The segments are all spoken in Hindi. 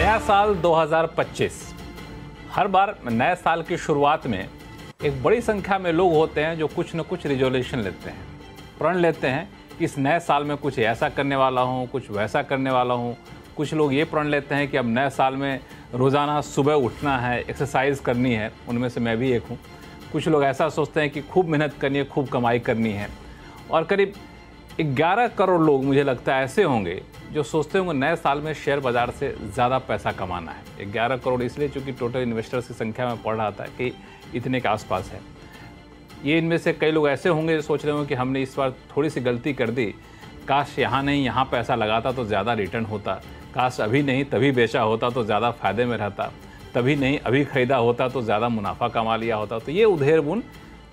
नया साल 2025। हर बार नए साल की शुरुआत में एक बड़ी संख्या में लोग होते हैं जो कुछ न कुछ रिजोल्यूशन लेते हैं, प्रण लेते हैं कि इस नए साल में कुछ ऐसा करने वाला हूँ, कुछ वैसा करने वाला हूँ। कुछ लोग ये प्रण लेते हैं कि अब नए साल में रोज़ाना सुबह उठना है, एक्सरसाइज करनी है, उनमें से मैं भी एक हूँ। कुछ लोग ऐसा सोचते हैं कि खूब मेहनत करनी है, खूब कमाई करनी है। और करीब 11 करोड़ लोग मुझे लगता है ऐसे होंगे जो सोचते होंगे नए साल में शेयर बाज़ार से ज़्यादा पैसा कमाना है। 11 करोड़ इसलिए चूँकि टोटल इन्वेस्टर्स की संख्या में पढ़ रहा था कि इतने के आसपास है। ये इनमें से कई लोग ऐसे होंगे जो सोच रहे होंगे कि हमने इस बार थोड़ी सी गलती कर दी, काश यहाँ नहीं यहाँ पैसा लगाता तो ज़्यादा रिटर्न होता, काश अभी नहीं तभी बेचा होता तो ज़्यादा फ़ायदे में रहता, तभी नहीं अभी ख़रीदा होता तो ज़्यादा मुनाफा कमा लिया होता। तो ये उधेड़ बुन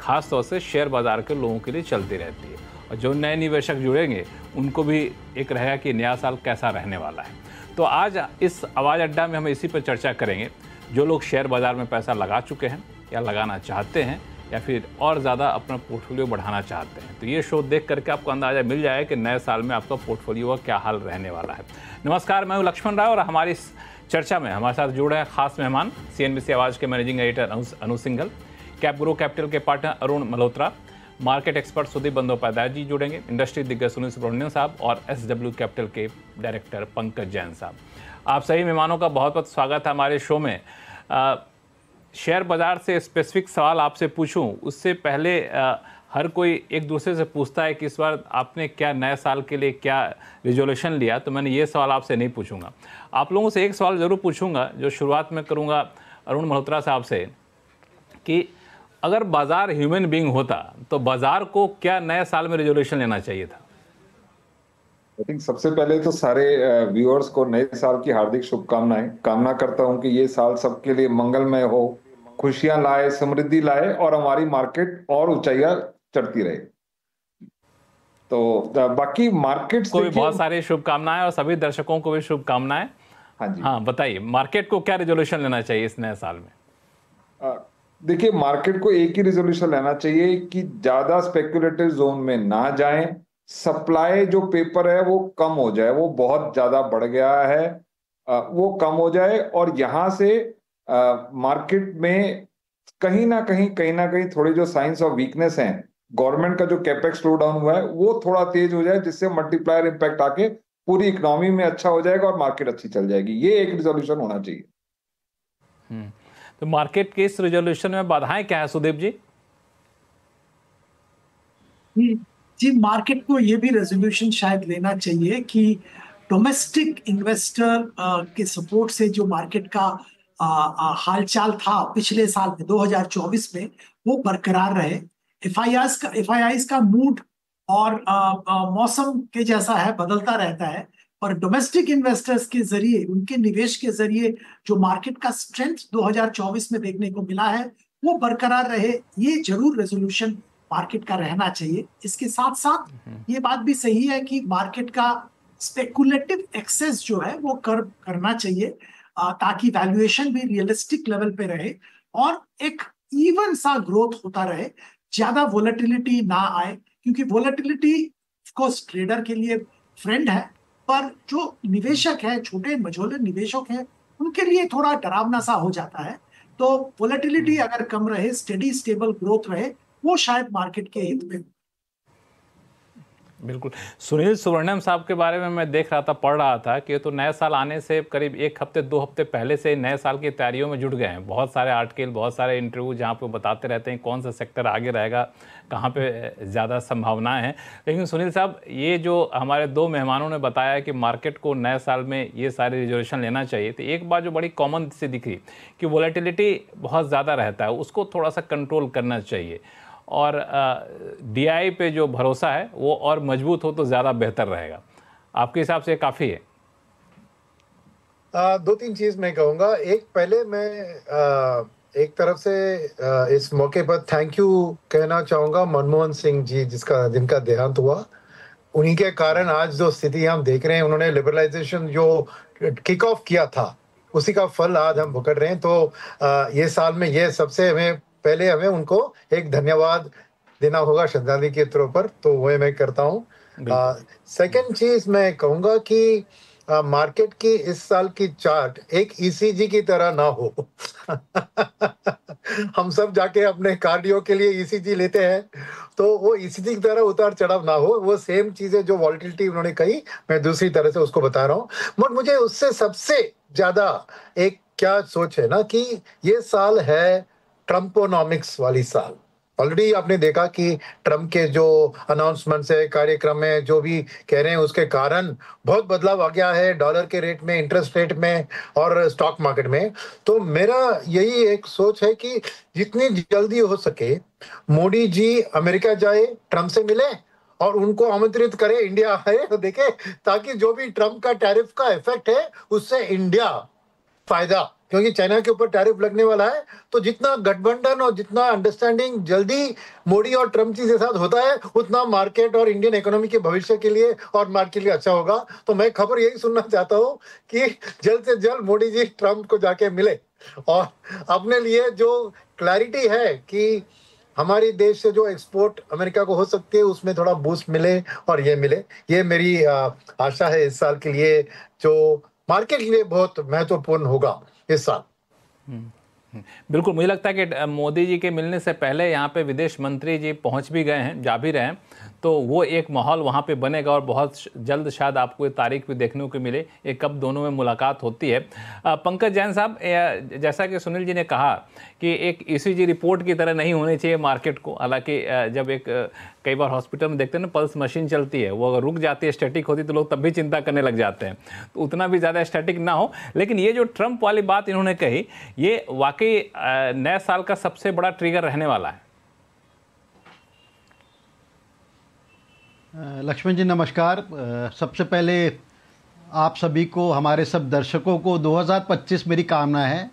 खास तौर से शेयर बाज़ार के लोगों के लिए चलती रहती है। और जो नए निवेशक जुड़ेंगे उनको भी एक रहेगा कि नया साल कैसा रहने वाला है। तो आज इस आवाज़ अड्डा में हम इसी पर चर्चा करेंगे। जो लोग शेयर बाज़ार में पैसा लगा चुके हैं या लगाना चाहते हैं या फिर और ज़्यादा अपना पोर्टफोलियो बढ़ाना चाहते हैं, तो ये शो देख करके आपको अंदाज़ा मिल जाए कि नए साल में आपका पोर्टफोलियो का क्या हाल रहने वाला है। नमस्कार, मैं हूँ लक्ष्मण राय और हमारी इस चर्चा में हमारे साथ जुड़े हैं खास मेहमान CNBC आवाज़ के managing editor Anu Singhal, Cap Grow Capital के partner Arun Malhotra, market expert Sudeep Bandopadhyay ji जुड़ेंगे, इंडस्ट्री दिग्गज सुनील सुब्रमण्यम साहब और SW कैपिटल के डायरेक्टर पंकज जैन साहब। आप सभी मेहमानों का बहुत बहुत स्वागत है हमारे शो में। शेयर बाज़ार से स्पेसिफिक सवाल आपसे पूछूं उससे पहले हर कोई एक दूसरे से पूछता है कि इस बार आपने क्या नए साल के लिए क्या रिजोल्यूशन लिया, तो मैंने ये सवाल आपसे नहीं पूछूंगा। आप लोगों से एक सवाल ज़रूर पूछूंगा जो शुरुआत में करूंगा अरुण मल्होत्रा साहब से, कि अगर बाज़ार ह्यूमन बीइंग होता तो बाज़ार को क्या नए साल में रिजोल्यूशन लेना चाहिए था? आई थिंक सबसे पहले तो सारे व्यूअर्स को नए साल की हार्दिक शुभकामनाएं। कामना करता हूं कि ये साल सबके लिए मंगलमय हो, खुशियां लाए, समृद्धि लाए और हमारी मार्केट और ऊंचाइयां चढ़ती रहे। तो बाकी मार्केट्स को भी बहुत सारी शुभकामनाएं और सभी दर्शकों को भी शुभकामनाएं। हाँ जी, हाँ बताइए, मार्केट को क्या रिजोल्यूशन लेना चाहिए इस नए साल में? देखिए, मार्केट को एक ही रिजोल्यूशन लेना चाहिए कि ज्यादा स्पेकुलेटिव जोन में ना जाएं। सप्लाई जो पेपर है वो कम हो जाए, वो बहुत ज्यादा बढ़ गया है, वो कम हो जाए। और यहां से मार्केट में कहीं ना कहीं थोड़ी जो साइंस ऑफ वीकनेस हैं, गवर्नमेंट का जो कैपेक्स स्लो डाउन हुआ है वो थोड़ा तेज हो जाए, जिससे मल्टीप्लायर इम्पैक्ट आके पूरी इकोनॉमी में अच्छा हो जाएगा और मार्केट अच्छी चल जाएगी। ये एक रिजोल्यूशन होना चाहिए। तो मार्केट के इस रिजोल्यूशन में बाधाएं क्या है सुदीप जी? जी, मार्केट को ये भी रेजोल्यूशन शायद लेना चाहिए कि डोमेस्टिक इन्वेस्टर के सपोर्ट से जो मार्केट का हालचाल था पिछले साल में 2024 में वो बरकरार रहे। एफआईआईज का मूड और मौसम के जैसा है, बदलता रहता है, और डोमेस्टिक इन्वेस्टर्स के जरिए, उनके निवेश के जरिए जो मार्केट का स्ट्रेंथ 2024 में देखने को मिला है वो बरकरार रहे। ये जरूर रेजोल्यूशन मार्केट का रहना चाहिए। इसके साथ साथ ये बात भी सही है कि मार्केट का स्पेकुलेटिव एक्सेस जो है वो करना चाहिए, ताकि वैल्यूएशन भी रियलिस्टिक लेवल पे रहे और एक इवन सा ग्रोथ होता रहे, ज्यादा वोलेटिलिटी ना आए। क्योंकि वोलेटिलिटी ऑफ कोर्स ट्रेडर के लिए फ्रेंड है, पर जो निवेशक है, छोटे मझोले निवेशक हैं, उनके लिए थोड़ा डरावना सा हो जाता है। तो वोलेटिलिटी अगर कम रहे, स्टेडी स्टेबल ग्रोथ रहे, वो शायद मार्केट के हित में। बिल्कुल। सुनील सुब्रमण्यम साहब के बारे में मैं देख रहा था, पढ़ रहा था कि तो नए साल आने से करीब 1 हफ्ते 2 हफ्ते पहले से नए साल की तैयारियों में जुट गए हैं। बहुत सारे आर्टिकल, बहुत सारे इंटरव्यू जहाँ पे बताते रहते हैं कौन सा सेक्टर आगे रहेगा, कहाँ पे ज़्यादा संभावनाएं हैं। लेकिन सुनील साहब, ये जो हमारे 2 मेहमानों ने बताया कि मार्केट को नए साल में ये सारे रिजोल्यूशन लेना चाहिए, तो एक बात जो बड़ी कॉमन सी दिख रही कि वोलेटिलिटी बहुत ज़्यादा रहता है, उसको थोड़ा सा कंट्रोल करना चाहिए और DI पे जो भरोसा है वो और मजबूत हो तो ज़्यादा बेहतर रहेगा। आपके हिसाब से काफ़ी है? 2-3 चीज़ मैं कहूँगा। एक, पहले मैं एक तरफ से इस मौके पर थैंक यू कहना चाहूँगा मनमोहन सिंह जी, जिनका देहांत हुआ। उन्हीं के कारण आज जो स्थिति हम देख रहे हैं, उन्होंने लिबरलाइजेशन जो किक ऑफ किया था उसी का फल आज हम भुगत रहे हैं। तो ये साल में ये सबसे हमें उनको एक धन्यवाद देना होगा श्रद्धांजलि के तौर पर, तो वह मैं करता हूँ। सेकंड चीज मैं कहूँगा कि मार्केट की इस साल की चार्ट एक ईसीजी की तरह ना हो। हम सब जाके अपने कार्डियो के लिए ईसीजी लेते हैं, तो वो ईसीजी की तरह उतार चढ़ाव ना हो। वो सेम चीजें जो वॉलिटिलिटी उन्होंने कही, मैं दूसरी तरह से उसको बता रहा हूँ। बट मुझे उससे सबसे ज्यादा एक क्या सोच है ना कि ये साल है ट्रम्पोनॉमिक्स वाली साल। ऑलरेडी आपने देखा कि ट्रम्प के जो अनाउंसमेंट्स है, कार्यक्रम है, जो भी कह रहे हैं, उसके कारण बहुत बदलाव आ गया है डॉलर के रेट में, इंटरेस्ट रेट में और स्टॉक मार्केट में। तो मेरा यही एक सोच है कि जितनी जल्दी हो सके मोदी जी अमेरिका जाए, ट्रम्प से मिले और उनको आमंत्रित करे इंडिया आए तो देखे, ताकि जो भी ट्रम्प का टैरिफ का इफेक्ट है उससे इंडिया फायदा, क्योंकि चाइना के ऊपर टैरिफ लगने वाला है। तो जितना गठबंधन और जितना अंडरस्टैंडिंग जल्दी मोदी और ट्रम्प जी के साथ होता है, उतना मार्केट और इंडियन इकोनॉमी के भविष्य के लिए और मार्केट के लिए अच्छा होगा। तो मैं खबर यही सुनना चाहता हूँ कि जल्द से जल्द मोदी जी ट्रम्प को जाके मिले और अपने लिए जो क्लैरिटी है कि हमारी देश से जो एक्सपोर्ट अमेरिका को हो सकती है उसमें थोड़ा बूस्ट मिले और ये मिले। ये मेरी आशा है इस साल के लिए, जो मार्केट के लिए बहुत महत्वपूर्ण होगा इस साल। बिल्कुल, मुझे लगता है कि मोदी जी के मिलने से पहले यहाँ पे विदेश मंत्री जी पहुँच भी गए हैं, जा भी रहे हैं, तो वो एक माहौल वहाँ पे बनेगा और बहुत जल्द शायद आपको ये तारीख भी देखने को मिले ये कब दोनों में मुलाकात होती है। पंकज जैन साहब, जैसा कि सुनील जी ने कहा कि एक ईसीजी रिपोर्ट की तरह नहीं होनी चाहिए मार्केट को। हालांकि जब एक कई बार हॉस्पिटल में देखते हैं ना, पल्स मशीन चलती है, वो अगर रुक जाती है, स्टैटिक होती, तो लोग तब भी चिंता करने लग जाते हैं। तो उतना भी ज़्यादा स्टैटिक ना हो। लेकिन ये जो ट्रम्प वाली बात इन्होंने कही, ये वाकई नए साल का सबसे बड़ा ट्रिगर रहने वाला है। लक्ष्मण जी नमस्कार। सबसे पहले आप सभी को, हमारे सब दर्शकों को 2025 मेरी कामना है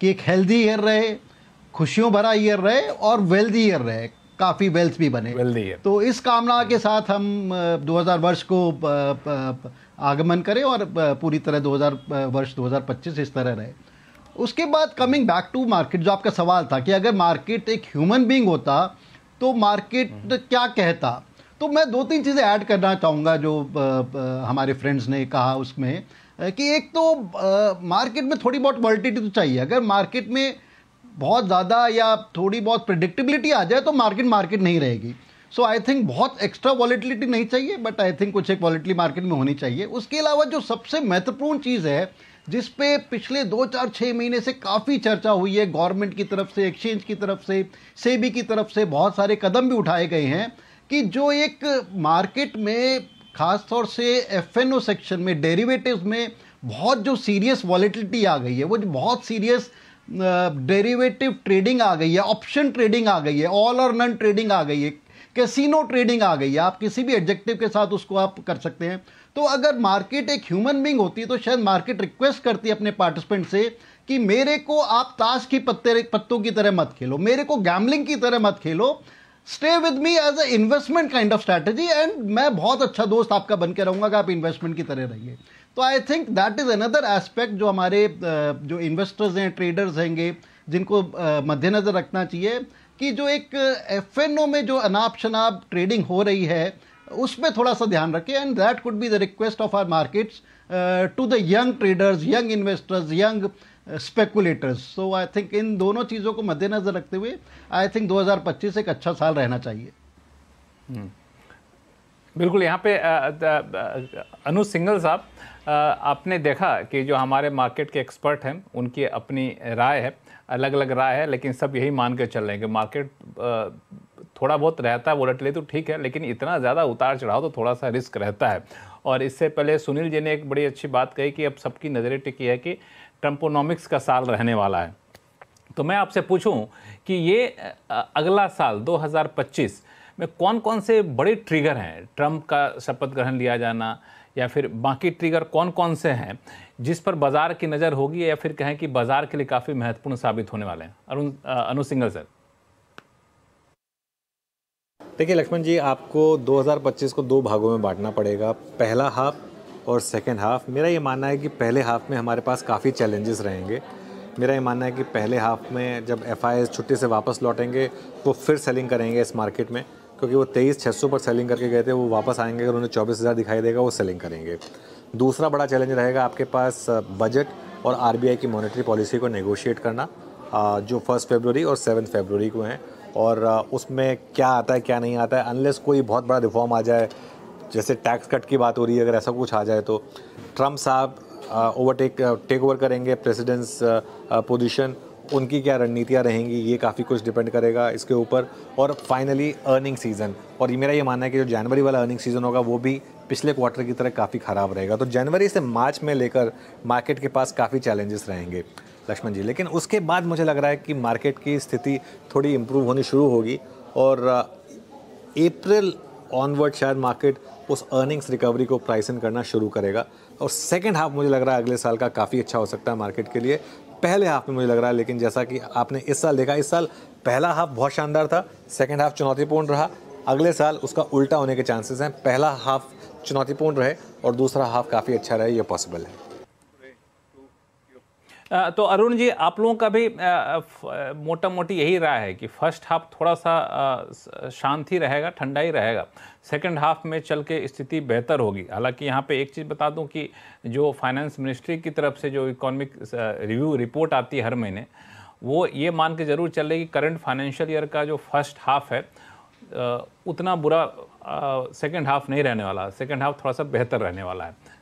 कि एक हेल्दी ईयर रहे, खुशियों भरा ईयर रहे और वेल्दी ईयर रहे, काफ़ी वेल्थ भी बने। तो इस कामना के साथ हम 2000 वर्ष को आगमन करें और पूरी तरह 2025 इस तरह रहे। उसके बाद कमिंग बैक टू मार्केट, जो आपका सवाल था कि अगर मार्केट एक ह्यूमन बीइंग होता तो मार्केट क्या कहता, तो मैं 2-3 चीज़ें ऐड करना चाहूँगा जो हमारे फ्रेंड्स ने कहा उसमें, कि एक तो मार्केट में थोड़ी बहुत वॉलिटिलिटी तो चाहिए। अगर मार्केट में बहुत ज़्यादा या थोड़ी बहुत प्रेडिक्टेबिलिटी आ जाए तो मार्केट नहीं रहेगी। सो आई थिंक बहुत एक्स्ट्रा वॉलिटिलिटी नहीं चाहिए, बट आई थिंक कुछ एक वॉलिटिलिटी मार्केट में होनी चाहिए। उसके अलावा जो सबसे महत्वपूर्ण चीज़ है, जिस पे पिछले 2-4-6 महीने से काफ़ी चर्चा हुई है, गवर्नमेंट की तरफ से, एक्सचेंज की तरफ से, सेबी की तरफ से बहुत सारे कदम भी उठाए गए हैं, कि जो एक मार्केट में खास तौर से एफएनओ सेक्शन में, डेरिवेटिव्स में बहुत जो सीरियस वॉलिटिलिटी आ गई है, वो जो बहुत सीरियस डेरिवेटिव ट्रेडिंग आ गई है, ऑप्शन ट्रेडिंग आ गई है, ऑल और नन ट्रेडिंग आ गई है, कैसीनो ट्रेडिंग आ गई है, आप किसी भी एडजेक्टिव के साथ उसको आप कर सकते हैं। तो अगर मार्केट एक ह्यूमन बीइंग होती तो शायद मार्केट रिक्वेस्ट करती अपने पार्टिसिपेंट से कि मेरे को आप ताश की पत्तों की तरह मत खेलो, मेरे को गैम्बलिंग की तरह मत खेलो, stay with me as a investment kind of strategy, and मैं बहुत अच्छा दोस्त आपका बन के रहूंगा कि आप इन्वेस्टमेंट की तरह रहिए। तो I think that is another aspect जो हमारे जो इन्वेस्टर्स हैं, ट्रेडर्स हैंगे, जिनको मद्देनजर रखना चाहिए कि जो एक एफएनओ में जो अनाप शनाप ट्रेडिंग हो रही है उसमें थोड़ा सा ध्यान रखें। And that could be the request of our markets to the young traders, young investors, young speculators. So I think इन दोनों चीज़ों को मद्देनजर रखते हुए आई थिंक 2025 एक अच्छा साल रहना चाहिए। बिल्कुल। यहाँ पे अनु सिंघल साहब, आपने देखा कि जो हमारे मार्केट के एक्सपर्ट हैं उनकी अपनी राय है, अलग अलग राय है, लेकिन सब यही मान के चल रहे हैं कि मार्केट थोड़ा बहुत रहता है वोलेटिलिटी तो ठीक है, लेकिन इतना ज़्यादा उतार चढ़ाव तो थोड़ा सा रिस्क रहता है। और इससे पहले सुनील जी ने एक बड़ी अच्छी बात कही कि अब सबकी नज़रें टिकी है कि ट्रम्पोनॉमिक्स का साल रहने वाला है। तो मैं आपसे पूछूं कि ये अगला साल 2025 में कौन कौन से बड़े ट्रिगर हैं, ट्रम्प का शपथ ग्रहण लिया जाना या फिर बाकी ट्रिगर कौन कौन से हैं जिस पर बाजार की नज़र होगी, या फिर कहें कि बाजार के लिए काफ़ी महत्वपूर्ण साबित होने वाले हैं? अनु सिंघल सर। देखिए लक्ष्मण जी, आपको 2025 को 2 भागों में बांटना पड़ेगा, पहला हाफ और सेकेंड हाफ। मेरा ये मानना है कि पहले हाफ में हमारे पास काफ़ी चैलेंजेस रहेंगे। मेरा ये मानना है कि पहले हाफ में जब FIs छुट्टी से वापस लौटेंगे वो फिर सेलिंग करेंगे इस मार्केट में, क्योंकि वो 23,600 पर सेलिंग करके गए थे, वो वापस आएंगे, अगर उन्हें 24,000 दिखाई देगा वो सेलिंग करेंगे। दूसरा बड़ा चैलेंज रहेगा आपके पास बजट और आरबीआई की मॉनेटरी पॉलिसी को नेगोशिएट करना, जो 1 फरवरी और 7 फरवरी को हैं, और उसमें क्या आता है क्या नहीं आता है। अनलेस कोई बहुत बड़ा रिफॉर्म आ जाए, जैसे टैक्स कट की बात हो रही है, अगर ऐसा कुछ आ जाए तो ट्रम्प साहब टेक ओवर करेंगे प्रेसिडेंट्स पोजीशन, उनकी क्या रणनीतियाँ रहेंगी, ये काफ़ी कुछ डिपेंड करेगा इसके ऊपर। और फाइनली अर्निंग सीज़न, और ये मेरा ये मानना है कि जो जनवरी वाला अर्निंग सीज़न होगा वो भी पिछले क्वार्टर की तरह काफ़ी ख़राब रहेगा। तो जनवरी से मार्च में लेकर मार्केट के पास काफ़ी चैलेंजेस रहेंगे लक्ष्मण जी। लेकिन उसके बाद मुझे लग रहा है कि मार्केट की स्थिति थोड़ी इम्प्रूव होनी शुरू होगी, और अप्रैल ऑनवर्ड शायद मार्केट उस अर्निंग्स रिकवरी को प्राइस इन करना शुरू करेगा। और सेकेंड हाफ मुझे लग रहा है अगले साल का काफ़ी अच्छा हो सकता है मार्केट के लिए। पहले हाफ में मुझे लग रहा है, लेकिन जैसा कि आपने इस साल देखा, इस साल पहला हाफ बहुत शानदार था, सेकेंड हाफ चुनौतीपूर्ण रहा। अगले साल उसका उल्टा होने के चांसेस हैं, पहला हाफ चुनौतीपूर्ण रहे और दूसरा हाफ काफ़ी अच्छा रहे, ये पॉसिबल है। तो अरुण जी, आप लोगों का भी मोटा मोटी यही राय है कि फर्स्ट हाफ थोड़ा सा शांति रहेगा, ठंडा ही रहेगा, सेकंड हाफ में चल के स्थिति बेहतर होगी। हालांकि यहाँ पे एक चीज़ बता दूं कि जो फाइनेंस मिनिस्ट्री की तरफ से जो इकोनॉमिक रिव्यू रिपोर्ट आती है हर महीने, वो ये मान के ज़रूर चल रही कि करंट फाइनेंशियल ईयर का जो फर्स्ट हाफ है उतना बुरा सेकेंड हाफ नहीं रहने वाला, सेकेंड हाफ थोड़ा सा बेहतर रहने वाला है।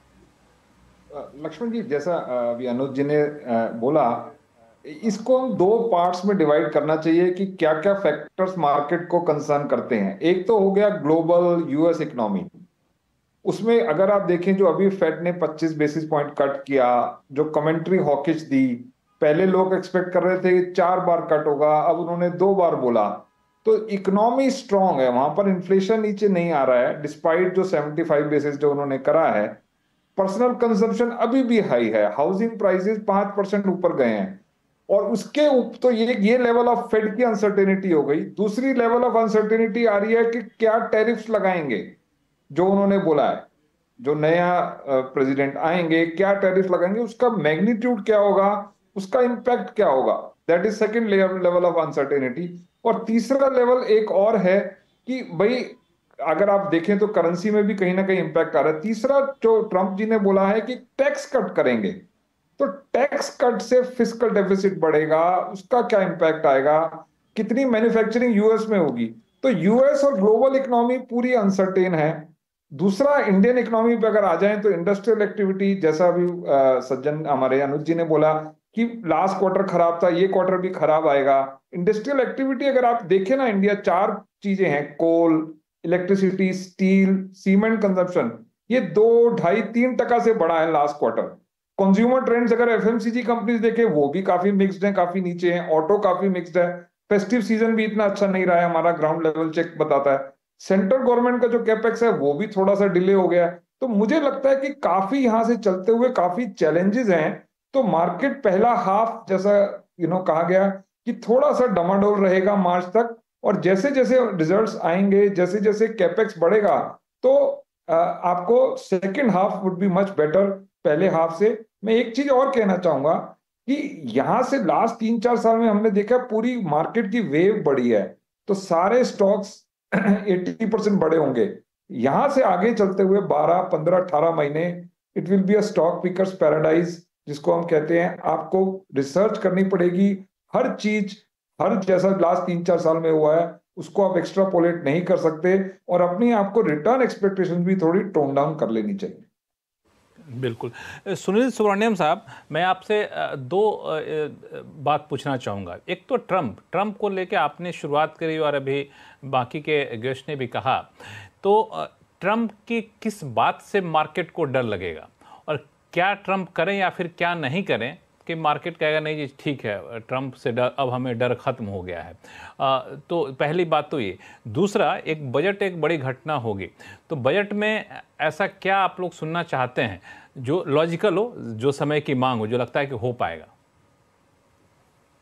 लक्ष्मण जी, जैसा अभी अनुज जी ने बोला, इसको हम दो पार्ट्स में डिवाइड करना चाहिए कि क्या क्या फैक्टर्स मार्केट को कंसर्न करते हैं। एक तो हो गया ग्लोबल यूएस इकोनॉमी, उसमें अगर आप देखें जो अभी फेड ने 25 बेसिस पॉइंट कट किया, जो कमेंट्री हॉकिश दी, पहले लोग एक्सपेक्ट कर रहे थे 4 बार कट होगा, अब उन्होंने 2 बार बोला, तो इकोनॉमी स्ट्रांग है, वहां पर इन्फ्लेशन नीचे नहीं आ रहा है डिस्पाइट जो 75 बेसिस जो उन्होंने करा है। पर्सनल कंजम्पशन अभी भी हाई है, हाउसिंग प्राइसेस 5% ऊपर गए हैं, और उसके तो ये लेवल ऑफ फेड की अनसर्टेनिटी हो गई। दूसरी लेवल ऑफ अनसर्टेनिटी आ रही है कि क्या टैरिफ्स लगाएंगे, जो उन्होंने बोला है, जो नया प्रेसिडेंट आएंगे क्या टैरिफ लगाएंगे, उसका मैग्नीट्यूड क्या होगा, उसका इंपैक्ट क्या होगा, that is second level of uncertainty. और तीसरा लेवल एक और है कि भाई अगर आप देखें तो करेंसी में भी कहीं ना कहीं इंपैक्ट आ रहा है। तीसरा जो ट्रंप जी ने बोला है कि टैक्स कट करेंगे, तो टैक्स कट से फिस्कल डेफिसिट बढ़ेगा, उसका क्या इंपैक्ट आएगा, कितनी मैन्युफैक्चरिंग यूएस में होगी। तो यूएस और ग्लोबल इकोनॉमी पूरी अनसर्टेन है। दूसरा, इंडियन इकोनॉमी पे अगर आ जाए तो इंडस्ट्रियल एक्टिविटी, जैसा अभी सज्जन हमारे अनुज जी ने बोला कि लास्ट क्वार्टर खराब था, ये क्वार्टर भी खराब आएगा। इंडस्ट्रियल एक्टिविटी अगर आप देखें ना, इंडिया 4 चीजें हैं, कोल, इलेक्ट्रिसिटी, स्टील, सीमेंट कंजप्शन, ये 2-2.5-3% से बढ़ा है लास्ट क्वार्टर। कंज्यूमर ट्रेंड्स अगर एफएमसीजी कंपनीज देखे वो भी काफी मिक्स्ड हैं, काफी नीचे हैं। ऑटो काफी मिक्स्ड है, फेस्टिव सीजन भी इतना अच्छा नहीं रहा है, हमारा ग्राउंड लेवल चेक बताता है। सेंट्रल गवर्नमेंट का जो कैपेक्स है वो भी थोड़ा सा डिले हो गया है। तो मुझे लगता है कि काफी यहां से चलते हुए काफी चैलेंजेस हैं। तो मार्केट पहला हाफ, जैसा कहा गया कि थोड़ा सा डमाडोल रहेगा मार्च तक, और जैसे जैसे रिजल्ट्स आएंगे, जैसे जैसे कैपेक्स बढ़ेगा, तो आपको second half would be much better पहले हाफ से। मैं एक चीज और कहना चाहूंगा कि यहां से लास्ट 3-4 साल में हमने देखा पूरी मार्केट की वेव बढ़ी है, तो सारे स्टॉक्स 80% बढ़े होंगे। यहां से आगे चलते हुए 12, 15, 18 महीने it will be a stock pickers paradise, जिसको हम कहते हैं। आपको रिसर्च करनी पड़ेगी हर चीज, हर जैसा लास्ट 3-4 साल में हुआ है उसको आप एक्स्ट्रापोलेट नहीं कर सकते, और अपनी आपको रिटर्न एक्सपेक्टेशन भी थोड़ी टोन डाउन कर लेनी चाहिए। बिल्कुल। सुनील सुब्रमण्यम साहब, मैं आपसे 2 बात पूछना चाहूँगा। एक तो ट्रंप को लेके आपने शुरुआत करी और अभी बाकी के गेस्ट ने भी कहा, तो ट्रंप की किस बात से मार्केट को डर लगेगा, और क्या ट्रंप करें या फिर क्या नहीं करें कि मार्केट कहेगा नहीं जी ठीक है, ट्रंप से डर, अब हमें डर खत्म हो गया है। तो पहली बात तो ये। दूसरा, एक बजट एक बड़ी घटना होगी, तो बजट में ऐसा क्या आप लोग सुनना चाहते हैं जो लॉजिकल हो, जो समय की मांग हो, जो लगता है कि हो पाएगा?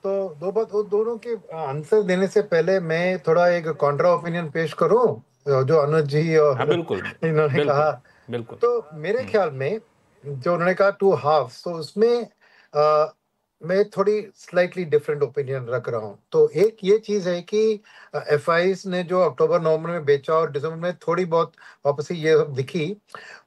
तो दोनों के आंसर देने से पहले मैं थोड़ा एक कॉन्ट्रा ओपिनियन पेश करूं, जो अनुज जी और हाँ, बिल्कुल, इन्होंने कहा। बिल्कुल। तो मेरे ख्याल में जो उन्होंने कहा 2 हाफ, तो उसमें मैं थोड़ी स्लाइटली डिफरेंट ओपिनियन रख रहा हूँ। तो एक ये चीज है कि एफआईज ने जो अक्टूबर नवंबर में बेचा और दिसंबर में थोड़ी बहुत वापसी ये सब दिखी,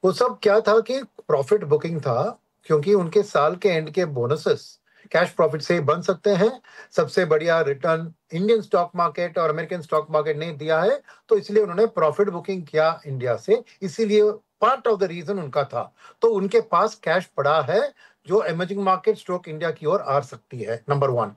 वो सब क्या था कि प्रॉफिट बुकिंग था, क्योंकि उनके साल के एंड के बोनसेस कैश प्रॉफिट से ही बन सकते हैं। सबसे बढ़िया रिटर्न इंडियन स्टॉक मार्केट और अमेरिकन स्टॉक मार्केट ने दिया है, तो इसलिए उन्होंने प्रॉफिट बुकिंग किया इंडिया से, इसीलिए पार्ट ऑफ द रीजन उनका था। तो उनके पास कैश पड़ा है जो इमर्जिंग मार्केट स्टॉक इंडिया की ओर आ सकती है, number one.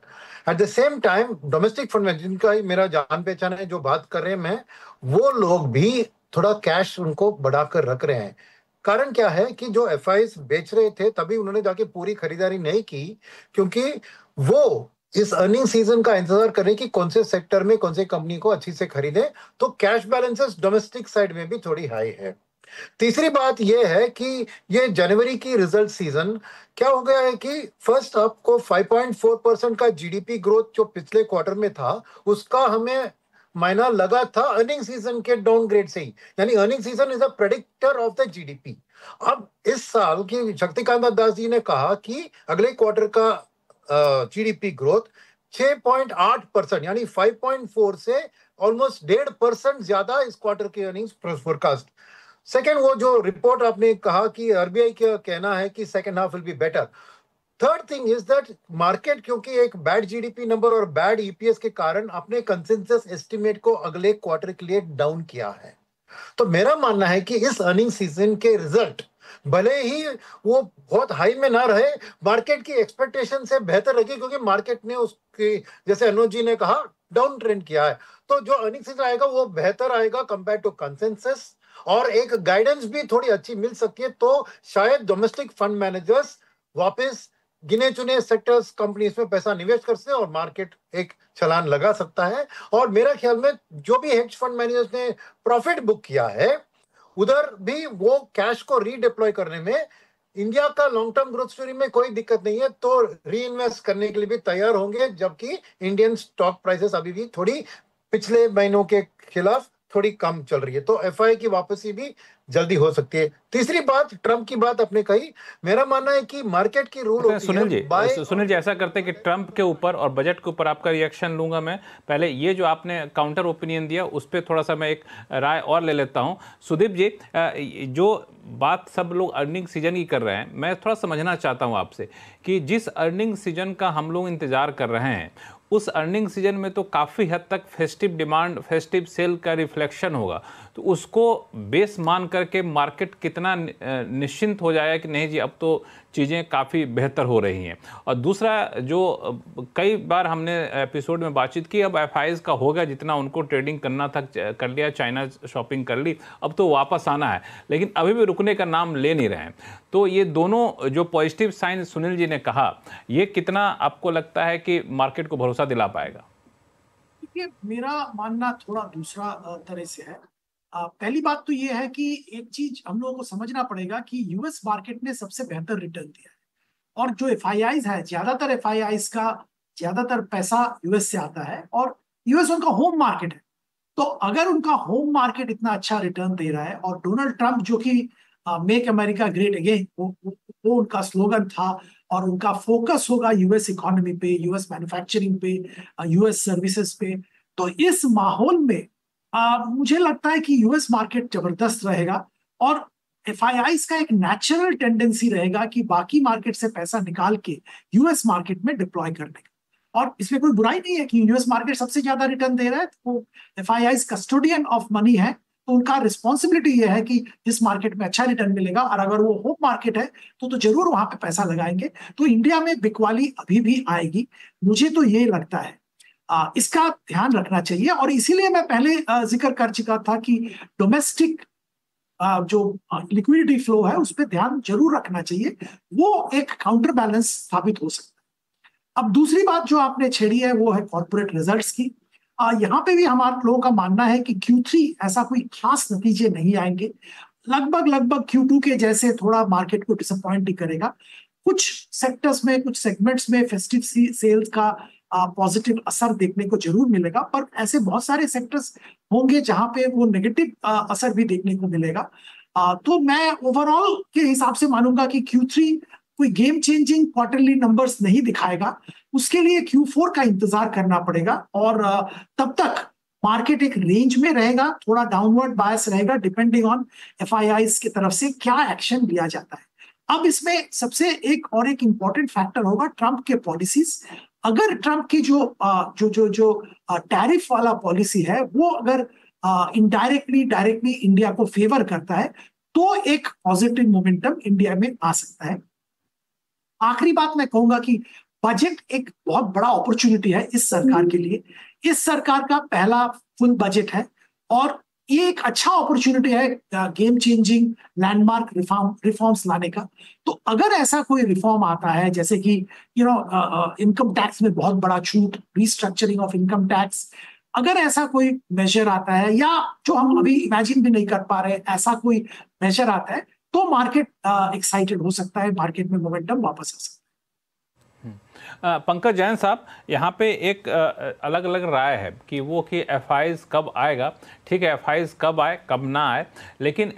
At the same time domestic fund में जिनका ही मेरा जान पहचान है, जो बात कर रहे हैं मैं, वो लोग भी थोड़ा कैश उनको बढ़ाकर रख रहे हैं। कारण क्या है कि जो एफआईज बेच रहे थे तभी उन्होंने जाके पूरी खरीदारी नहीं की, क्योंकि वो इस अर्निंग सीजन का इंतजार कर रहे हैं कि कौन से सेक्टर में कौन से कंपनी को अच्छी से खरीदे। तो कैश बैलेंसेस डोमेस्टिक साइड में भी थोड़ी हाई है। तीसरी बात यह है कि ये जनवरी की रिजल्ट सीजन क्या हो गया है कि फर्स्ट आपको 5.4% का जीडीपी ग्रोथ जो पिछले क्वार्टर में था, उसका हमें मायना लगा था अर्निंग सीजन के डाउनग्रेड से ही, यानी earning season is a predictor of the GDP. अब इस साल की शक्तिकांत दास जी ने कहा कि अगले क्वार्टर का जीडीपी ग्रोथ 6.8% यानी 5.4 से ऑलमोस्ट 1.5% ज्यादा इस क्वार्टर के अर्निंग्स फोरकास्ट। सेकेंड, वो जो रिपोर्ट आपने कहा कि आरबीआई का कहना है कि second half will be better. Third thing is that market क्योंकि एक बैड जीडीपी नंबर और बैड ईपीएस के कारण अपने कंसेंसस एस्टिमेट को अगले क्वार्टर के लिए डाउन किया है। तो मेरा मानना है कि इस अर्निंग सीजन के रिजल्ट भले ही वो बहुत हाई में ना रहे, मार्केट की एक्सपेक्टेशन से बेहतर रही, क्योंकि मार्केट ने उसकी, जैसे अनुज जी ने कहा, डाउन ट्रेंड किया है। तो जो अर्निंग सीजन आएगा वो बेहतर आएगा कंपेयर टू कंसेंसस, और एक गाइडेंस भी थोड़ी अच्छी मिल सकती है। तो शायद डोमेस्टिक फंड मैनेजर्स वापस गिने चुने सेक्टर्स कंपनीज में पैसा निवेश कर सकते हैं और मार्केट एक छलांग लगा सकता है। और मेरा ख्याल में जो भी हेज फंड मैनेजर्स ने प्रॉफिट बुक किया है, उधर भी वो कैश को रीडिप्लॉय करने में इंडिया का लॉन्ग टर्म ग्रोथ स्टोरी में कोई दिक्कत नहीं है, तो री इन्वेस्ट करने के लिए भी तैयार होंगे। जबकि इंडियन स्टॉक प्राइसेस अभी भी थोड़ी पिछले महीनों के खिलाफ थोड़ी कम चल रही है, तो एफआई की वापसी भी जल्दी हो सकती है। तीसरी बात, ट्रम्प की बात आपने कही, मेरा मानना है कि मार्केट की रूल होती है। सुनील जी ऐसा करते हैं कि ट्रम्प के ऊपर और बजट के ऊपर आपका रिएक्शन लूंगा मैं। पहले ये जो आपने काउंटर ओपिनियन दिया उस पर थोड़ा सा मैं एक राय और ले लेता हूं। सुदीप जी, जो बात सब लोग अर्निंग सीजन की कर रहे हैं, मैं थोड़ा समझना चाहता हूं आपसे कि जिस अर्निंग सीजन का हम लोग इंतजार कर रहे हैं, उस अर्निंग सीजन में तो काफ़ी हद तक फेस्टिव डिमांड, फेस्टिव सेल का रिफ्लेक्शन होगा, तो उसको बेस मान करके मार्केट कितना निश्चिंत हो जाएगा कि नहीं जी अब तो चीज़ें काफ़ी बेहतर हो रही हैं। और दूसरा, जो कई बार हमने एपिसोड में बातचीत की, अब एफआईज का हो गया, जितना उनको ट्रेडिंग करना था कर लिया, चाइना शॉपिंग कर ली, अब तो वापस आना है, लेकिन अभी भी रुकने का नाम ले नहीं रहे हैं। तो ये दोनों जो पॉजिटिव साइन सुनील जी ने कहा, ये कितना आपको लगता है कि मार्केट को भरोसा दिला पाएगा? देखिए, मेरा मानना थोड़ा दूसरा तरह से है। पहली बात तो ये है कि एक चीज हम लोगों को समझना पड़ेगा कि यूएस मार्केट ने सबसे बेहतर रिटर्न दिया है, और जो एफआईआईज है, ज्यादातर एफआईआईज का ज्यादातर पैसा यूएस से आता है, और यूएस उनका होम मार्केट है। तो अगर उनका होम मार्केट इतना अच्छा रिटर्न दे रहा है, और डोनाल्ड ट्रंप जो कि मेक अमेरिका ग्रेट अगेन वो उनका स्लोगन था, और उनका फोकस होगा यूएस इकोनॉमी पे, यूएस मैन्युफैक्चरिंग पे, यूएस सर्विसेज पे, तो इस माहौल में मुझे लगता है कि यूएस मार्केट जबरदस्त रहेगा, और एफआईआईज का एक नेचुरल टेंडेंसी रहेगा कि बाकी मार्केट से पैसा निकाल के यूएस मार्केट में डिप्लॉय करने का। और इसमें कोई बुराई नहीं है कि यूएस मार्केट सबसे ज्यादा रिटर्न दे रहा है, तो एफआईआईज कस्टोडियन ऑफ मनी है, तो उनका रिस्पॉन्सिबिलिटी ये है कि जिस मार्केट में अच्छा रिटर्न मिलेगा, और अगर वो होम मार्केट है तो जरूर वहां पे पैसा लगाएंगे। तो इंडिया में बिकवाली अभी भी आएगी, मुझे तो ये लगता है। इसका ध्यान रखना चाहिए, और इसीलिए मैं पहले जिक्र कर चुका था कि डोमेस्टिक जो लिक्विडिटी फ्लो है उस पर ध्यान जरूर रखना चाहिए, वो एक काउंटर बैलेंस साबित हो सकता है। अब दूसरी बात जो आपने छेड़ी है वो है कॉर्पोरेट रिजल्ट्स की। यहाँ पे भी हमारे लोगों का मानना है कि Q3 ऐसा कोई खास नतीजे नहीं आएंगे, लगभग Q2 के जैसे थोड़ा मार्केट को डिसअपॉइंट ही करेगा। कुछ सेक्टर्स में, कुछ सेगमेंट्स में फेस्टिव सेल्स का पॉजिटिव असर देखने को जरूर मिलेगा, पर ऐसे बहुत सारे सेक्टर्स होंगे जहां पे वो नेगेटिव असर भी देखने को मिलेगा। तो मैं ओवरऑल के हिसाब से मानूंगा कि Q3 कोई गेम चेंजिंग क्वार्टरली नंबर्स नहीं दिखाएगा, उसके लिए Q4 का इंतजार करना पड़ेगा। और तब तक मार्केट एक रेंज में रहेगा, थोड़ा डाउनवर्ड बायस रहेगा डिपेंडिंग ऑन FIIs की तरफ से क्या एक्शन लिया जाता है। अब इसमें सबसे एक इंपॉर्टेंट फैक्टर होगा ट्रंप के पॉलिसीज। अगर ट्रंप की जो टैरिफ वाला पॉलिसी है वो अगर इनडायरेक्टली डायरेक्टली इंडिया को फेवर करता है तो एक पॉजिटिव मोमेंटम इंडिया में आ सकता है। आखिरी बात मैं कहूंगा कि बजट एक बहुत बड़ा अपॉर्चुनिटी है इस सरकार के लिए। इस सरकार का पहला फुल बजट है और ये एक अच्छा अपॉर्चुनिटी है गेम चेंजिंग लैंडमार्क रिफॉर्म्स लाने का। तो अगर ऐसा कोई रिफॉर्म आता है जैसे कि इनकम टैक्स में बहुत बड़ा छूट, रिस्ट्रक्चरिंग ऑफ इनकम टैक्स, अगर ऐसा कोई मेजर आता है या जो हम अभी इमेजिन भी नहीं कर पा रहे ऐसा कोई मेजर आता है तो मार्केट एक्साइटेड हो सकता है, मार्केट में मोमेंटम वापस आ सकता है। पंकज जैन साहब, यहाँ पे एक अलग अलग राय है कि FIIs कब आएगा। ठीक है, FIIs कब आए कब ना आए, लेकिन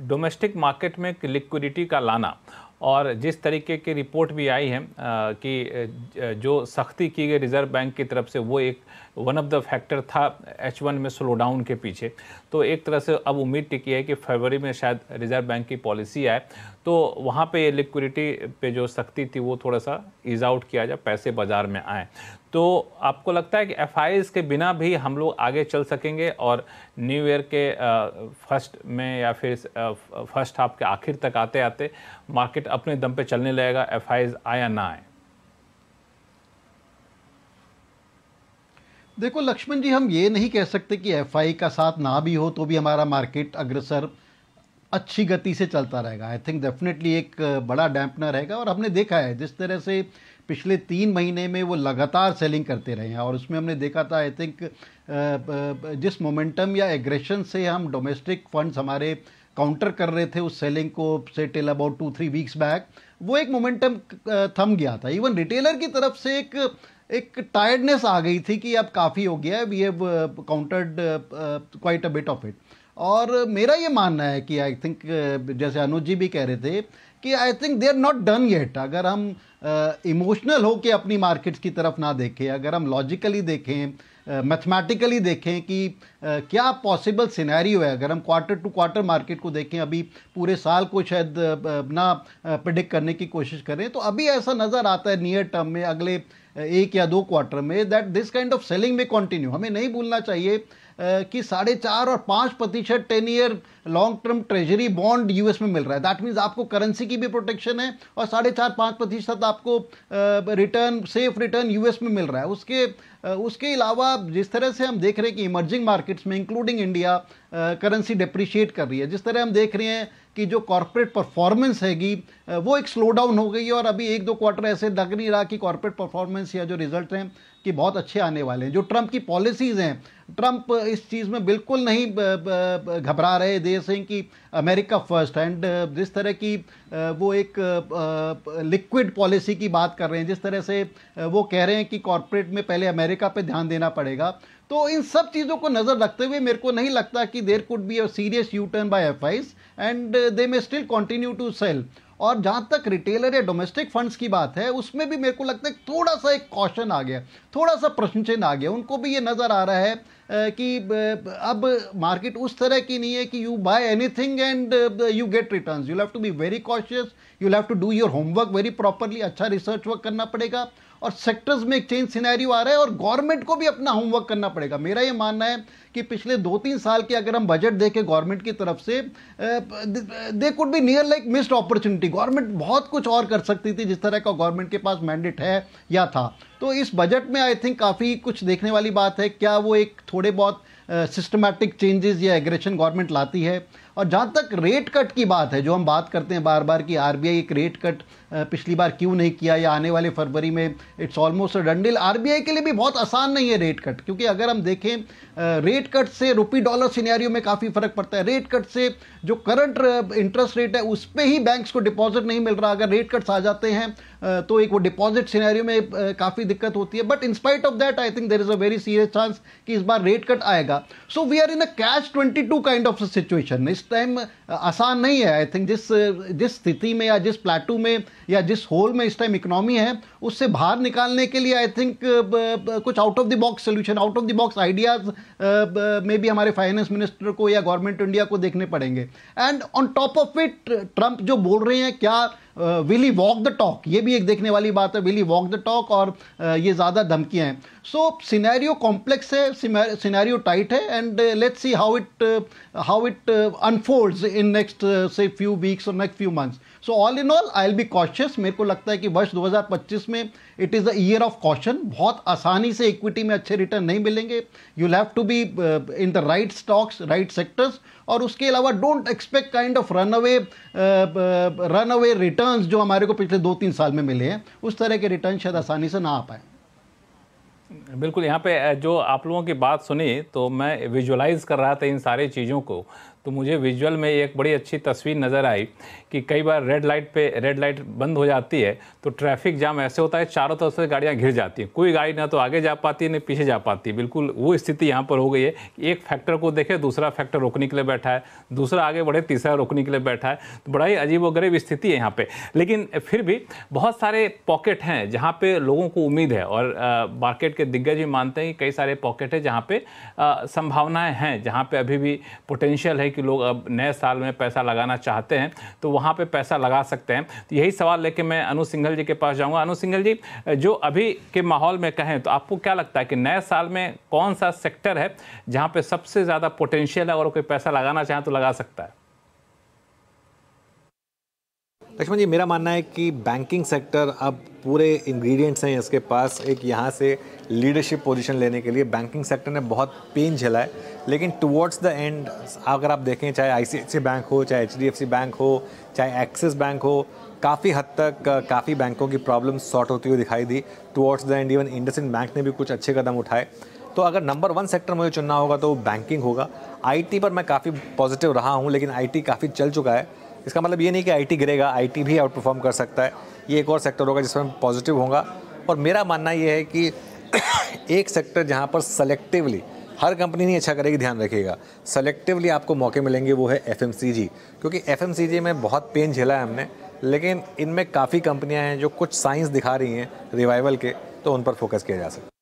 डोमेस्टिक मार्केट में लिक्विडिटी का लाना और जिस तरीके की रिपोर्ट भी आई है कि जो सख्ती की गई रिजर्व बैंक की तरफ से वो एक वन ऑफ द फैक्टर था H1 में स्लो डाउन के पीछे। तो एक तरह से अब उम्मीद टिकी है कि फरवरी में शायद रिजर्व बैंक की पॉलिसी आए तो वहाँ पे ये लिक्विडिटी पे जो सख्ती थी वो थोड़ा सा ईज आउट किया जाए, पैसे बाजार में आए। तो आपको लगता है कि FIIs के बिना भी हम लोग आगे चल सकेंगे और न्यू ईयर के फर्स्ट में या फिर फर्स्ट हाफ के आखिर तक आते आते मार्केट अपने दम पे चलने लगेगा, FIIs आए या ना आए? देखो लक्ष्मण जी, हम ये नहीं कह सकते कि FI का साथ ना भी हो तो भी हमारा मार्केट अग्रसर अच्छी गति से चलता रहेगा। आई थिंक डेफिनेटली एक बड़ा डैम्पनर रहेगा और हमने देखा है जिस तरह से पिछले 3 महीने में वो लगातार सेलिंग करते रहे हैं और उसमें हमने देखा था आई थिंक जिस मोमेंटम या एग्रेशन से हम डोमेस्टिक फंड्स हमारे काउंटर कर रहे थे उस सेलिंग को से टिल अबाउट 2-3 वीक्स बैक, वो एक मोमेंटम थम गया था। इवन रिटेलर की तरफ से एक टायर्डनेस आ गई थी कि अब काफ़ी हो गया है, we have countered quite a bit of it. और मेरा ये मानना है कि आई थिंक जैसे अनुज जी भी कह रहे थे कि I think they are not done yet. अगर हम इमोशनल हो के अपनी मार्केट्स की तरफ ना देखें, अगर हम लॉजिकली देखें, मैथमेटिकली देखें कि क्या पॉसिबल सिनेरियो है, अगर हम क्वार्टर टू क्वार्टर मार्केट को देखें, अभी पूरे साल को शायद ना प्रेडिक्ट करने की कोशिश करें, तो अभी ऐसा नज़र आता है नियर टर्म में अगले 1 या 2 क्वार्टर में that this kind of selling में कंटिन्यू। हमें नहीं भूलना चाहिए कि 4.5 और 5% 10 year long term treasury bond US में मिल रहा है। दैट मीन्स आपको करेंसी की भी प्रोटेक्शन है और 4.5-5% आपको रिटर्न, सेफ रिटर्न यूएस में मिल रहा है। उसके अलावा जिस तरह से हम देख रहे हैं कि इमर्जिंग मार्केट्स में इंक्लूडिंग इंडिया करेंसी डिप्रिशिएट कर रही है, जिस तरह हम देख रहे हैं कि जो कॉर्पोरेट परफॉर्मेंस हैगी वो एक स्लो डाउन हो गई है और अभी 1-2 क्वार्टर ऐसे लग नहीं रहा कि कॉर्पोरेट परफॉर्मेंस या जो रिजल्ट हैं कि बहुत अच्छे आने वाले हैं। जो ट्रंप की पॉलिसीज़ हैं, ट्रंप इस चीज़ में बिल्कुल नहीं घबरा रहे, देश हैं कि अमेरिका फर्स्ट एंड जिस तरह की वो एक लिक्विड पॉलिसी की बात कर रहे हैं, जिस तरह से वो कह रहे हैं कि कॉर्पोरेट में पहले अमेरिका पे ध्यान देना पड़ेगा। तो इन सब चीज़ों को नज़र रखते हुए मेरे को नहीं लगता कि there could be a serious U turn by FIs and they may still continue to sell. और जहाँ तक रिटेलर या डोमेस्टिक फंड्स की बात है उसमें भी मेरे को लगता है थोड़ा सा एक कॉशन आ गया, थोड़ा सा प्रश्न चिन्ह आ गया। उनको भी ये नज़र आ रहा है कि अब मार्केट उस तरह की नहीं है कि you buy anything and you get returns. You have to be very cautious, you have to do your homework very properly, अच्छा रिसर्च वर्क करना पड़ेगा। और सेक्टर्स में एक चेंज सिनेरियो आ रहा है और गवर्नमेंट को भी अपना होमवर्क करना पड़ेगा। मेरा ये मानना है कि पिछले 2-3 साल के अगर हम बजट देखें गवर्नमेंट की तरफ से, they could be near like missed opportunity. Government बहुत कुछ और कर सकती थी जिस तरह का गवर्नमेंट के पास मैंडेट है या था। तो इस बजट में आई थिंक काफ़ी कुछ देखने वाली बात है। क्या वो एक थोड़े बहुत सिस्टमैटिक चेंजेस या एग्रेशन गवर्नमेंट लाती है। और जहाँ तक रेट कट की बात है, जो हम बात करते हैं बार बार कि आरबीआई एक रेट कट पिछली बार क्यों नहीं किया या आने वाले फरवरी में it's almost a done deal. RBI के लिए भी बहुत आसान नहीं है रेट कट, क्योंकि अगर हम देखें रेट कट से रुपी डॉलर सिनेरियो में काफ़ी फर्क पड़ता है। रेट कट से जो करंट इंटरेस्ट रेट है उस पर ही बैंक्स को डिपॉजिट नहीं मिल रहा। अगर रेट कट्स आ जाते हैं तो एक वो डिपॉजिट सिनेरियो में काफ़ी दिक्कत होती है। But in spite of that I think there is a very serious chance कि इस बार रेट कट आएगा। So we are in a catch 22 kind of situation. इस इस टाइम आसान नहीं है। आई थिंक जिस स्थिति में या जिस प्लेटू में या जिस होल में इस टाइम इकोनॉमी है, उससे बाहर निकालने के लिए आई थिंक कुछ out of the box solution, out of the box ideas में भी हमारे फाइनेंस मिनिस्टर को या गवर्नमेंट इंडिया को देखने पड़ेंगे। And on top of it Trump जो बोल रहे हैं, क्या will he walk the talk, ये भी एक देखने वाली बात है। Will he walk the talk, और ये ज़्यादा धमकियां हैं। सो सिनेरियो कॉम्प्लेक्स है, सिनेरियो टाइट है, and let's see how it unfolds in next से फ्यू वीक्स और next few months. So all in all I will be cautious. मेरे को लगता है कि वर्ष 2025 में it is the year of caution. बहुत आसानी से इक्विटी में अच्छे रिटर्न नहीं मिलेंगे। You have to be in the right stocks, right sectors, और उसके अलावा don't expect kind of run away returns जो हमारे को पिछले 2-3 साल में मिले हैं। उस तरह के रिटर्न शायद आसानी से ना आ पाए। बिल्कुल, यहाँ पे जो आप लोगों की बात सुनी तो मैं विजुअलाइज कर रहा था इन सारी चीज़ों को, तो मुझे विजुअल में एक बड़ी अच्छी तस्वीर नज़र आई कि कई बार रेड लाइट बंद हो जाती है तो ट्रैफिक जाम ऐसे होता है, चारों तरफ से गाड़ियाँ घिर जाती हैं, कोई गाड़ी ना तो आगे जा पाती है ना पीछे जा पाती है। बिल्कुल वो स्थिति यहाँ पर हो गई है कि एक फैक्टर को देखे, दूसरा फैक्टर रोकने के लिए बैठा है, दूसरा आगे बढ़े, तीसरा रोकने के लिए बैठा है। तो बड़ा ही अजीबोगरीब स्थिति है यहाँ पे। लेकिन फिर भी बहुत सारे पॉकेट हैं जहाँ पे लोगों को उम्मीद है, और मार्केट के दिग्गज भी मानते हैं कि कई सारे पॉकेट है जहाँ पे संभावनाएं हैं, जहाँ पे अभी भी पोटेंशियल है कि लोग अब नए साल में पैसा लगाना चाहते हैं तो वहाँ पे पैसा लगा सकते हैं। तो यही सवाल लेके मैं अनु सिंघल जी के पास जाऊँगा। अनु सिंघल जी, जो अभी के माहौल में कहें तो आपको क्या लगता है कि नए साल में कौन सा सेक्टर है जहाँ पे सबसे ज़्यादा पोटेंशियल है और कोई पैसा लगाना चाहे तो लगा सकता है? लक्ष्मण जी, मेरा मानना है कि बैंकिंग सेक्टर अब पूरे इंग्रेडिएंट्स हैं इसके पास एक यहाँ से लीडरशिप पोजीशन लेने के लिए। बैंकिंग सेक्टर ने बहुत पेन झेला है, लेकिन टुवर्ड्स द एंड अगर आप देखें, चाहे आईसीआईसीआई बैंक हो, चाहे एचडीएफसी बैंक हो, चाहे एक्सिस बैंक हो, काफ़ी हद तक काफ़ी बैंकों की प्रॉब्लम सॉर्ट होती हुई दिखाई दी। Towards the end even IndusInd Bank ने भी कुछ अच्छे कदम उठाए। तो अगर नंबर 1 सेक्टर मुझे चुनना होगा तो बैंकिंग होगा। आईटी पर मैं काफ़ी पॉजिटिव रहा हूँ, लेकिन आईटी काफ़ी चल चुका है। इसका मतलब ये नहीं कि आईटी गिरेगा, आईटी भी आउट परफॉर्म कर सकता है। ये एक और सेक्टर होगा जिसमें पॉजिटिव होगा। और मेरा मानना ये है कि एक सेक्टर जहाँ पर सेलेक्टिवली, हर कंपनी नहीं अच्छा करेगी, ध्यान रखिएगा, सेलेक्टिवली आपको मौके मिलेंगे, वो है एफएमसीजी। क्योंकि एफएमसीजी में बहुत पेन झेला है हमने, लेकिन इनमें काफ़ी कंपनियां हैं जो कुछ साइंस दिखा रही हैं रिवाइवल के, तो उन पर फोकस किया जा सकता है।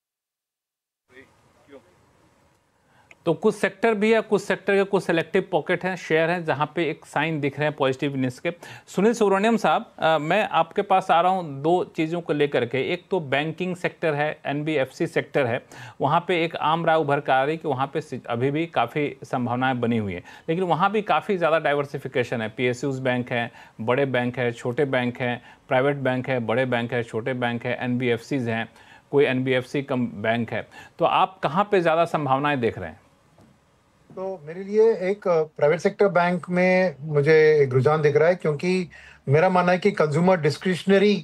तो कुछ सेक्टर भी है, कुछ सेक्टर के कुछ सेलेक्टिव पॉकेट हैं, शेयर हैं जहां पे एक साइन दिख रहे हैं पॉजिटिवनेस के। सुनील सुब्रमण्यम साहब, मैं आपके पास आ रहा हूं 2 चीज़ों को लेकर के। एक तो बैंकिंग सेक्टर है, एनबीएफसी सेक्टर है, वहां पे एक आम राय उभर कर आ रही कि वहां पे अभी भी काफ़ी संभावनाएं बनी हुई हैं, लेकिन वहां भी काफ़ी ज़्यादा डाइवर्सिफिकेशन है। पीएसयूज बैंक हैं, बड़े बैंक हैं, छोटे बैंक हैं, प्राइवेट बैंक है, बड़े बैंक है, छोटे बैंक है, एनबीएफसीज हैं, कोई एनबीएफसी कम बैंक है। तो आप कहाँ पर ज़्यादा संभावनाएँ देख रहे हैं? तो मेरे लिए एक प्राइवेट सेक्टर बैंक में मुझे एक रुझान दिख रहा है, क्योंकि मेरा मानना है कि कंज्यूमर डिस्क्रिशनरी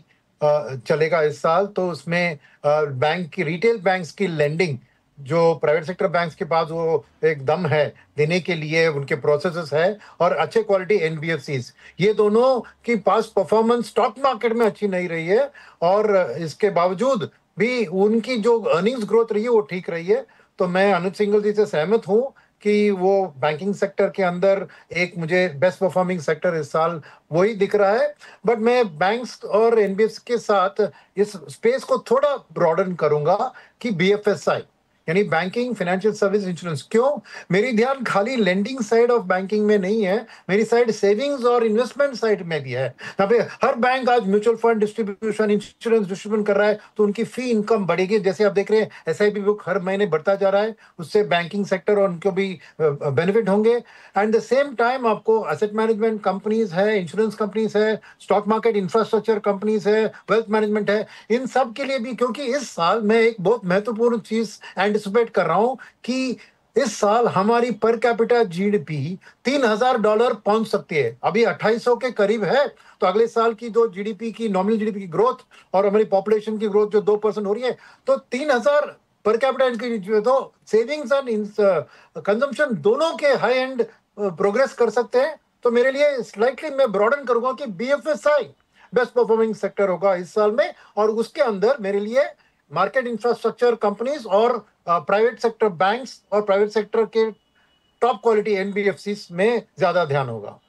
चलेगा इस साल। तो उसमें बैंक की, रिटेल बैंक्स की लेंडिंग जो प्राइवेट सेक्टर बैंक्स के पास वो एक दम है देने के लिए, उनके प्रोसेसेस है, और अच्छे क्वालिटी एनबीएफसीज, ये दोनों की पास परफॉर्मेंस स्टॉक मार्केट में अच्छी नहीं रही है, और इसके बावजूद भी उनकी जो अर्निंग्स ग्रोथ रही है वो ठीक रही है। तो मैं अनुज सिंघल जी से सहमत हूँ कि वो बैंकिंग सेक्टर के अंदर एक मुझे बेस्ट परफॉर्मिंग सेक्टर इस साल वही दिख रहा है। बट मैं बैंक्स और एनबीएफसी के साथ इस स्पेस को थोड़ा ब्रॉडन करूंगा कि बीएफएसआई, यानी बैंकिंग, फाइनेंशियल सर्विस, इंश्योरेंस। क्यों? मेरी ध्यान खाली लेंडिंग साइड ऑफ बैंकिंग में नहीं है, मेरी साइड सेविंग्स और इन्वेस्टमेंट साइड में भी है। यहाँ पे हर बैंक आज mutual fund distribution, insurance distribution कर रहा है, तो उनकी फी इनकम बढ़ेगी। जैसे आप देख रहे हैं एसआईपी बुक हर महीने बढ़ता जा रहा है, उससे बैंकिंग सेक्टर और उनको भी बेनिफिट होंगे। एंड द सेम टाइम आपको एसेट मैनेजमेंट कंपनीज है, इंश्योरेंस कंपनीज है, स्टॉक मार्केट इंफ्रास्ट्रक्चर कंपनीज है, वेल्थ मैनेजमेंट है, इन सब के लिए भी। क्योंकि इस साल मैं एक बहुत महत्वपूर्ण चीज एंटिसिपेट कर रहा हूं कि इस साल हमारी पर कैपिटा जीडीपी $3000 पहुंच सकती है। अभी 2800 के करीब है, तो अगले साल की जो जीडीपी की, नॉमिनल जीडीपी की ग्रोथ और हमारी पॉपुलेशन की ग्रोथ जो 2% हो रही है, तो 3000 पर कैपिटा, तो सेविंग्स एंड कंजम्पशन दोनों के हाई एंड प्रोग्रेस कर सकते हैं। तो मेरे लिए स्लाइटली मैं ब्रॉडन करूंगा कि बीएफएसआई बेस्ट परफॉर्मिंग सेक्टर होगा इस साल में, और उसके अंदर मेरे लिए मार्केट इंफ्रास्ट्रक्चर कंपनीज और प्राइवेट सेक्टर बैंक्स और प्राइवेट सेक्टर के टॉप क्वालिटी एनबीएफसीज में ज्यादा ध्यान होगा।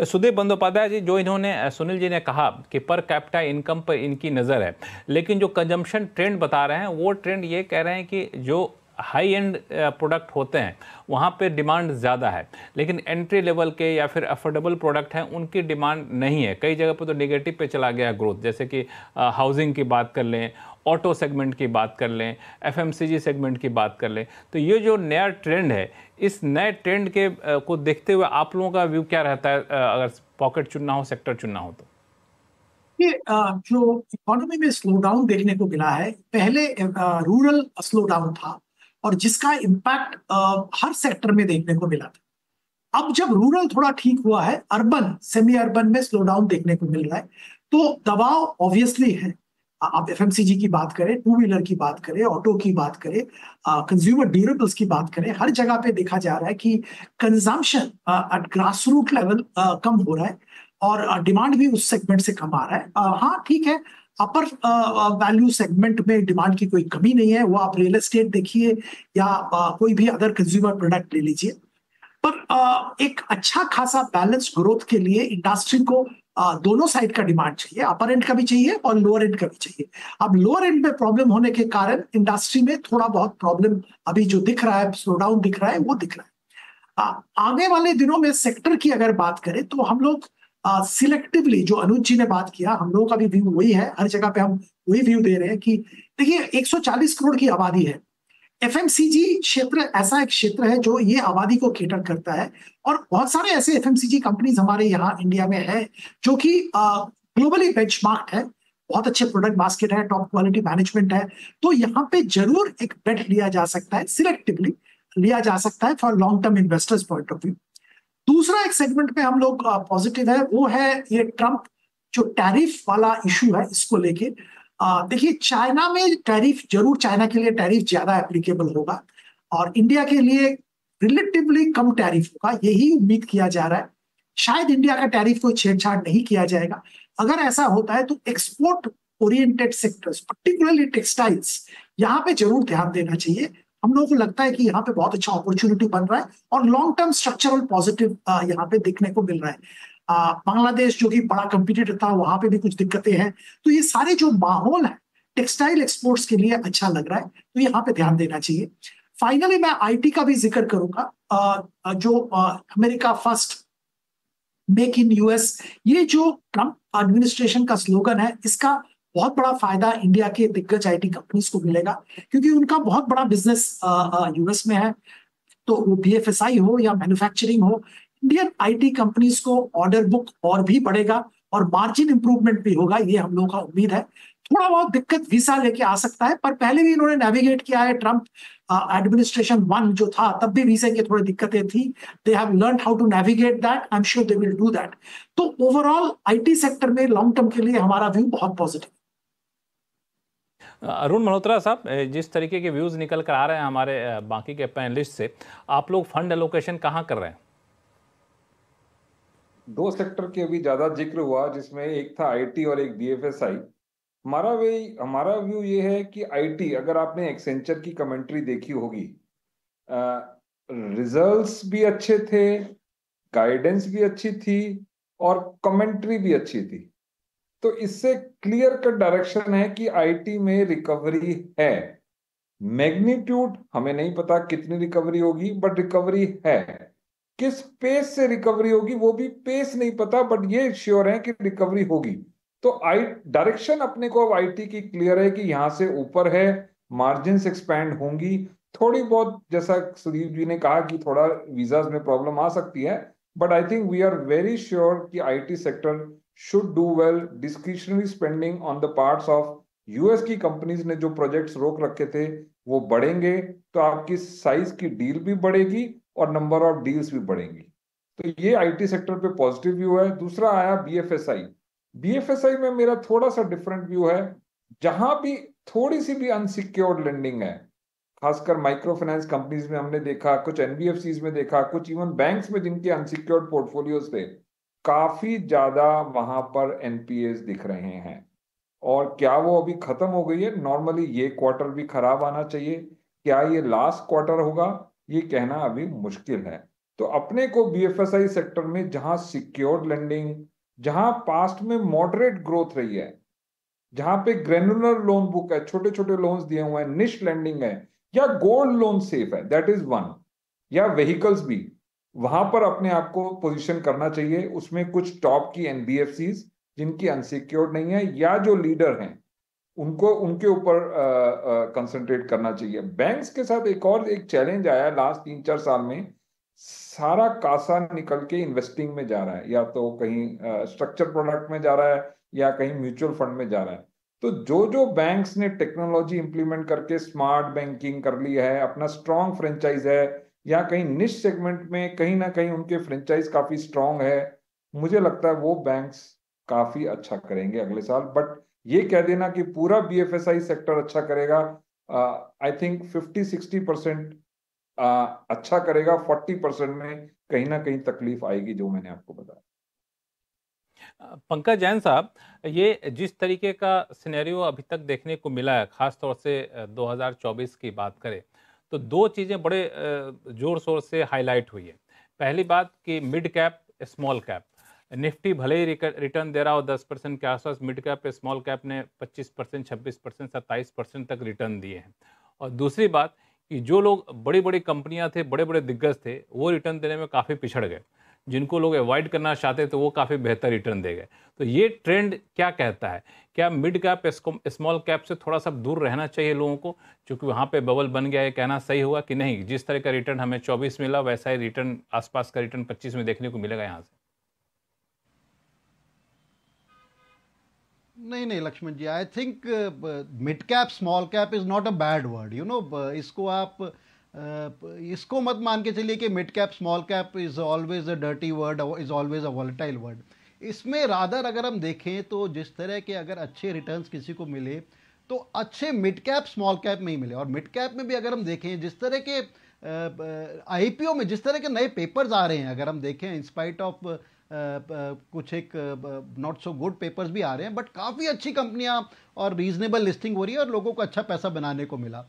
सुदीप बंदोपाध्याय जी, जो इन्होंने सुनील जी ने कहा कि पर कैपिटा इनकम पर इनकी नज़र है, लेकिन जो कंजम्पशन ट्रेंड बता रहे हैं वो ट्रेंड ये कह रहे हैं कि जो हाई एंड प्रोडक्ट होते हैं वहाँ पे डिमांड ज़्यादा है, लेकिन एंट्री लेवल के या फिर अफोर्डेबल प्रोडक्ट हैं उनकी डिमांड नहीं है। कई जगह पे तो नेगेटिव पे चला गया ग्रोथ, जैसे कि हाउसिंग की बात कर लें, ऑटो सेगमेंट की बात कर लें, एफएमसीजी सेगमेंट की बात कर लें। तो ये जो नया ट्रेंड है, इस नए ट्रेंड के को देखते हुए आप लोगों का व्यू क्या रहता है अगर पॉकेट चुनना हो, सेक्टर चुनना हो तो? ये जो इकोनॉमी में स्लो डाउन देखने को मिला है, पहले रूरल स्लो डाउन था और जिसका इम्पैक्ट हर सेक्टर में देखने को मिला था। अब जब रूरल थोड़ा ठीक हुआ है, अर्बन सेमी अर्बन में स्लो डाउन देखने को मिल रहा है, तो दबाव ऑब्वियसली है। आप एफएमसीजी की बात करें, टू व्हीलर की बात करें, ऑटो की बात करें, कंज्यूमर ड्यूरेबल्स की बात करें, हर जगह पे देखा जा रहा है कि consumption at grass root level कम हो रहा है और डिमांड भी उस सेगमेंट से कम आ रहा है। हाँ ठीक है, अपर वैल्यू सेगमेंट में डिमांड की कोई कमी नहीं है, वो आप रियल एस्टेट देखिए या कोई भी अदर कंज्यूमर प्रोडक्ट ले लीजिए। पर एक अच्छा खासा बैलेंस ग्रोथ के लिए इंडस्ट्री को दोनों साइड का डिमांड चाहिए, अपर एंड का भी चाहिए और लोअर एंड का भी चाहिए। अब लोअर एंड में प्रॉब्लम होने के कारण इंडस्ट्री में थोड़ा बहुत प्रॉब्लम अभी जो दिख रहा है, स्लो डाउन दिख रहा है, वो दिख रहा है। आगे वाले दिनों में सेक्टर की अगर बात करें तो हम लोग सिलेक्टिवली, जो अनुज जी ने बात किया, हम लोगों का भी व्यू वही है, हर जगह पे हम वही व्यू दे रहे हैं कि देखिए 140 करोड़ की आबादी है। एफएमसीजी क्षेत्र ऐसा एक क्षेत्र है जो ये आबादी को केटर करता है और बहुत सारे ऐसे एफएमसीजी कंपनीज हमारे यहाँ इंडिया में है जो कि ग्लोबली बेंचमार्क्ड है, बहुत अच्छे प्रोडक्ट बास्केट है, टॉप क्वालिटी मैनेजमेंट है। तो यहाँ पे जरूर एक बेट लिया जा सकता है, सिलेक्टिवली लिया जा सकता है for long term investors point of view. दूसरा एक सेगमेंट में हम लोग पॉजिटिव है, वो है ये ट्रम्प जो टैरिफ वाला इशू है, इसको लेके देखिए चाइना में टैरिफ जरूर, चाइना के लिए टैरिफ ज्यादा एप्लीकेबल होगा और इंडिया के लिए रिलेटिवली कम टैरिफ होगा, यही उम्मीद किया जा रहा है। शायद इंडिया का टैरिफ कोई छेड़छाड़ नहीं किया जाएगा। अगर ऐसा होता है तो export oriented sectors, particularly textiles, यहाँ पे जरूर ध्यान देना चाहिए। हम लोगों को लगता है कि यहाँ पे बहुत अच्छा अपॉर्चुनिटी बन रहा है और लॉन्ग टर्म स्ट्रक्चरल पॉजिटिव यहाँ पे देखने को मिल रहा है। बांग्लादेश जो कि बड़ा कंपटीटर था, वहां पे भी कुछ दिक्कतें हैं। तो ये सारे जो माहौल है टेक्सटाइल एक्सपोर्ट्स के लिए अच्छा लग रहा है, तो यहाँ पे ध्यान देना चाहिए। फाइनली मैं आईटी का भी जिक्र करूंगा। जो America first, make in US, ये जो ट्रम्प एडमिनिस्ट्रेशन का स्लोगन है, इसका बहुत बड़ा फायदा इंडिया के दिग्गज आईटी कंपनीज को मिलेगा क्योंकि उनका बहुत बड़ा बिजनेस यूएस में है। तो वो बीएफएसआई हो या मैन्युफैक्चरिंग हो, इंडियन आईटी कंपनीज को ऑर्डर बुक और भी बढ़ेगा और मार्जिन इंप्रूवमेंट भी होगा, ये हम लोगों का उम्मीद है। थोड़ा बहुत दिक्कत वीसा लेके आ सकता है, पर पहले भी इन्होंने नेविगेट किया है। ट्रम्प एडमिनिस्ट्रेशन 1 जो था तब भी वीजा की थोड़ी दिक्कतें थी। They have learn how to navigate that, I am sure they will do that. तो ओवरऑल आईटी सेक्टर में लॉन्ग टर्म के लिए हमारा व्यू बहुत पॉजिटिव। अरुण मल्होत्रा साहब, जिस तरीके के व्यूज निकल कर आ रहे हैं हमारे बाकी के पैनलिस्ट से, आप लोग फंड एलोकेशन कहाँ कर रहे हैं? दो सेक्टर के अभी ज्यादा जिक्र हुआ, जिसमें एक था आईटी और एक बीएफएसआई। हमारा व्यू ये है कि आईटी, अगर आपने एक्सेंचर की कमेंट्री देखी होगी, रिजल्ट्स भी अच्छे थे, गाइडेंस भी अच्छी थी और कमेंट्री भी अच्छी थी। तो इससे क्लियर कट डायरेक्शन है कि आईटी में रिकवरी है। मैग्नीट्यूड हमें नहीं पता कितनी रिकवरी होगी, बट रिकवरी है। किस पेस से रिकवरी होगी वो भी पेस नहीं पता, बट ये श्योर है कि रिकवरी होगी। तो डायरेक्शन अपने को अब आईटी की क्लियर है कि यहां से ऊपर है, मार्जिन्स एक्सपैंड होंगी। थोड़ी बहुत, जैसा सुदीप जी ने कहा कि थोड़ा वीजाज में प्रॉब्लम आ सकती है, but I think we are very sure कि IT sector should do well. Discretionary spending on the parts of US की कंपनीज ने जो प्रोजेक्ट्स रोक रखे थे वो बढ़ेंगे, तो आपकी साइज की डील भी बढ़ेगी और नंबर ऑफ डील्स भी बढ़ेंगी। तो ये आईटी सेक्टर पे पॉजिटिव व्यू है। दूसरा आया बीएफएसआई। बीएफएसआई में मेरा थोड़ा सा डिफरेंट व्यू है। जहां भी थोड़ी सी भी अनसिक्योर्ड लेंडिंग है, खासकर माइक्रो फाइनेंस कंपनीज में हमने देखा, कुछ एनबीएफसीज में देखा, कुछ इवन बैंक्स में जिनके अनसिक्योर्ड पोर्टफोलियोज थे, काफी ज्यादा वहां पर एनपीएस दिख रहे हैं। और क्या वो अभी खत्म हो गई है? नॉर्मली ये क्वार्टर भी खराब आना चाहिए। क्या ये लास्ट क्वार्टर होगा ये कहना अभी मुश्किल है। तो अपने को बीएफएसआई सेक्टर में जहां सिक्योर्ड लेंडिंग, जहां पास्ट में मॉडरेट ग्रोथ रही है, जहां पे ग्रेनुलर लोन बुक है, छोटे छोटे लोन्स दिए हुए हैं, निश लेंडिंग है, या गोल्ड लोन सेफ है, दैट इज वन, या व्हीकल्स भी, वहां पर अपने आप को पोजीशन करना चाहिए। उसमें कुछ टॉप की एनबीएफसीज जिनकी अनसिक्योर्ड नहीं है, या जो लीडर हैं उनको उनके ऊपर कंसंट्रेट करना चाहिए। बैंक्स के साथ एक चैलेंज आया है लास्ट 3-4 साल में, सारा कासा निकल के इन्वेस्टिंग में जा रहा है, या तो कहीं स्ट्रक्चर प्रोडक्ट में जा रहा है या कहीं म्यूचुअल फंड में जा रहा है। तो जो जो बैंक्स ने टेक्नोलॉजी इंप्लीमेंट करके स्मार्ट बैंकिंग कर ली है, अपना स्ट्रॉन्ग फ्रेंचाइज है, या कहीं निश सेगमेंट में कहीं ना कहीं उनके फ्रेंचाइज काफी स्ट्रॉन्ग है, मुझे लगता है वो बैंक्स काफी अच्छा करेंगे अगले साल। बट ये कह देना कि पूरा बीएफएसआई सेक्टर अच्छा करेगा, आई थिंक 50-60% अच्छा करेगा, 40% में कहीं ना कहीं तकलीफ आएगी, जो मैंने आपको बताया। पंकज जैन साहब, ये जिस तरीके का सिनेरियो अभी तक देखने को मिला है, खास तौर से 2024 की बात करें तो दो चीज़ें बड़े जोर शोर से हाईलाइट हुई है। पहली बात कि mid cap small cap, Nifty भले ही रिटर्न दे रहा हो 10% के आसपास, मिड कैप स्मॉल कैप ने 25%, 26%, 27% तक रिटर्न दिए हैं। और दूसरी बात कि जो लोग बड़ी बड़ी कंपनियां थे, बड़े बड़े दिग्गज थे, वो रिटर्न देने में काफ़ी पिछड़ गए। जिनको लोग अवॉइड करना चाहते थे वो काफ़ी बेहतर रिटर्न दे गए। तो ये ट्रेंड क्या कहता है? क्या मिड कैप स्मॉल कैप से थोड़ा सा दूर रहना चाहिए लोगों को, क्योंकि वहाँ पे बबल बन गया, ये कहना सही होगा कि नहीं? जिस तरह का रिटर्न हमें 24 मिला वैसा ही रिटर्न आसपास का रिटर्न 25 में देखने को मिलेगा यहाँ से? नहीं नहीं Laxman ji, I think mid cap small cap is not a bad word, you know. इसको आप इसको मत मान के चलिए कि mid cap small cap is always a dirty word, is always a volatile word. इसमें रादर अगर हम देखें तो जिस तरह के अगर अच्छे रिटर्न्स किसी को मिले तो अच्छे मिड कैप स्मॉल कैप में ही मिले। और मिड कैप में भी अगर हम देखें जिस तरह के आईपीओ में जिस तरह के नए पेपर्स आ रहे हैं, अगर हम देखें इंस्पाइट ऑफ कुछ एक नॉट सो गुड पेपर्स भी आ रहे हैं, बट काफ़ी अच्छी कंपनियां और रीजनेबल लिस्टिंग हो रही है और लोगों को अच्छा पैसा बनाने को मिला।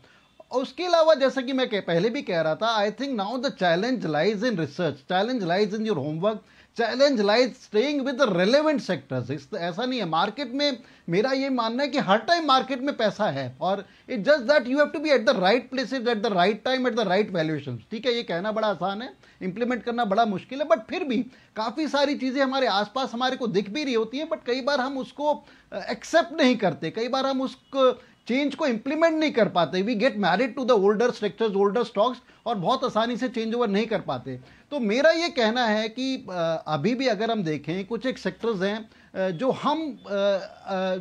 और उसके अलावा जैसा कि मैं पहले भी कह रहा था, I think now the challenge lies in research, challenge lies in your homework, challenge lies staying with the relevant sectors. ऐसा नहीं है, मार्केट में मेरा ये मानना है कि हर टाइम मार्केट में पैसा है, और it just that you have to be at the right places at the right time at the right valuation. ठीक है, ये कहना बड़ा आसान है, इंप्लीमेंट करना बड़ा मुश्किल है, बट फिर भी काफ़ी सारी चीज़ें हमारे आसपास हमारे को दिख भी रही होती हैं, बट कई बार हम उसको एक्सेप्ट नहीं करते, कई बार हम उसको चेंज को इंप्लीमेंट नहीं कर पाते। We get married to the older structures, older stocks, और बहुत आसानी से चेंज ओवर नहीं कर पाते। तो मेरा ये कहना है कि अभी भी अगर हम देखें कुछ एक सेक्टर्स हैं जो हम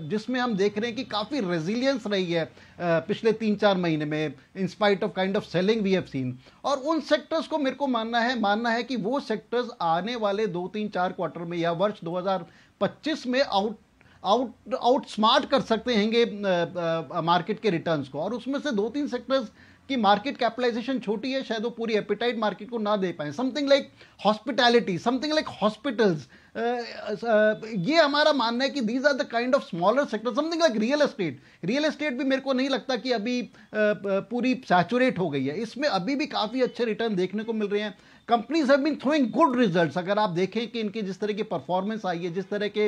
जिसमें हम देख रहे हैं कि काफ़ी रेजिलियंस रही है पिछले 3-4 महीने में, in spite of kind of selling we have seen. और उन सेक्टर्स को मेरे को मानना है कि वो सेक्टर्स आने वाले 2-3-4 क्वार्टर में या वर्ष 2025 में आउट स्मार्ट कर सकते हैं मार्केट के रिटर्न्स को। और उसमें से 2-3 सेक्टर्स की मार्केट कैपिटलाइजेशन छोटी है, शायद वो पूरी एपिटाइट मार्केट को ना दे पाए। Something like hospitality, something like hospitals, ये हमारा मानना है कि these are the kind of smaller sector. Something like real estate भी मेरे को नहीं लगता कि अभी पूरी सैचुरेट हो गई है, इसमें अभी भी काफ़ी अच्छे रिटर्न देखने को मिल रहे हैं। Companies have been throwing good results. अगर आप देखें कि इनके जिस तरह की परफॉर्मेंस आई है, जिस तरह के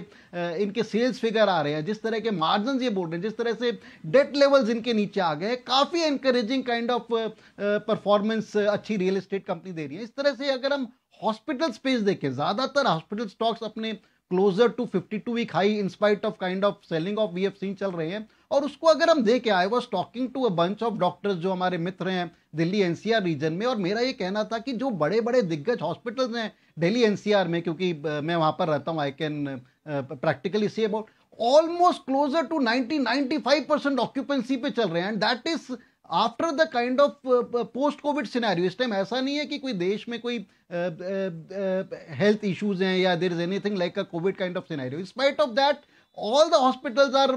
इनके सेल्स फिगर आ रहे हैं, जिस तरह के मार्जिन ये बोल रहे हैं, जिस तरह से डेट लेवल्स इनके नीचे आ गए, काफ़ी एनकरेजिंग काइंड ऑफ परफॉर्मेंस अच्छी रियल एस्टेट कंपनी दे रही है। इस तरह से अगर हम हॉस्पिटल स्पेस देखें, ज़्यादातर हॉस्पिटल स्टॉक्स अपने closer to 52 week high in spite of kind of selling of we have seen चल रहे हैं। और उसको अगर हम देखें, I was talking to a bunch of doctors जो हमारे मित्र हैं दिल्ली एनसीआर रीजन में, और मेरा ये कहना था कि जो बड़े बड़े दिग्गज हॉस्पिटल्स हैं दिल्ली एनसीआर में, क्योंकि मैं वहां पर रहता हूं, I can practically say about almost closer to 90-95% occupancy पे चल रहे हैं, and that is after the kind of post covid scenario. इस टाइम ऐसा नहीं है कि कोई देश में कोई हेल्थ इश्यूज हैं या there is anything like a covid kind of scenario. In spite of that all the hospitals are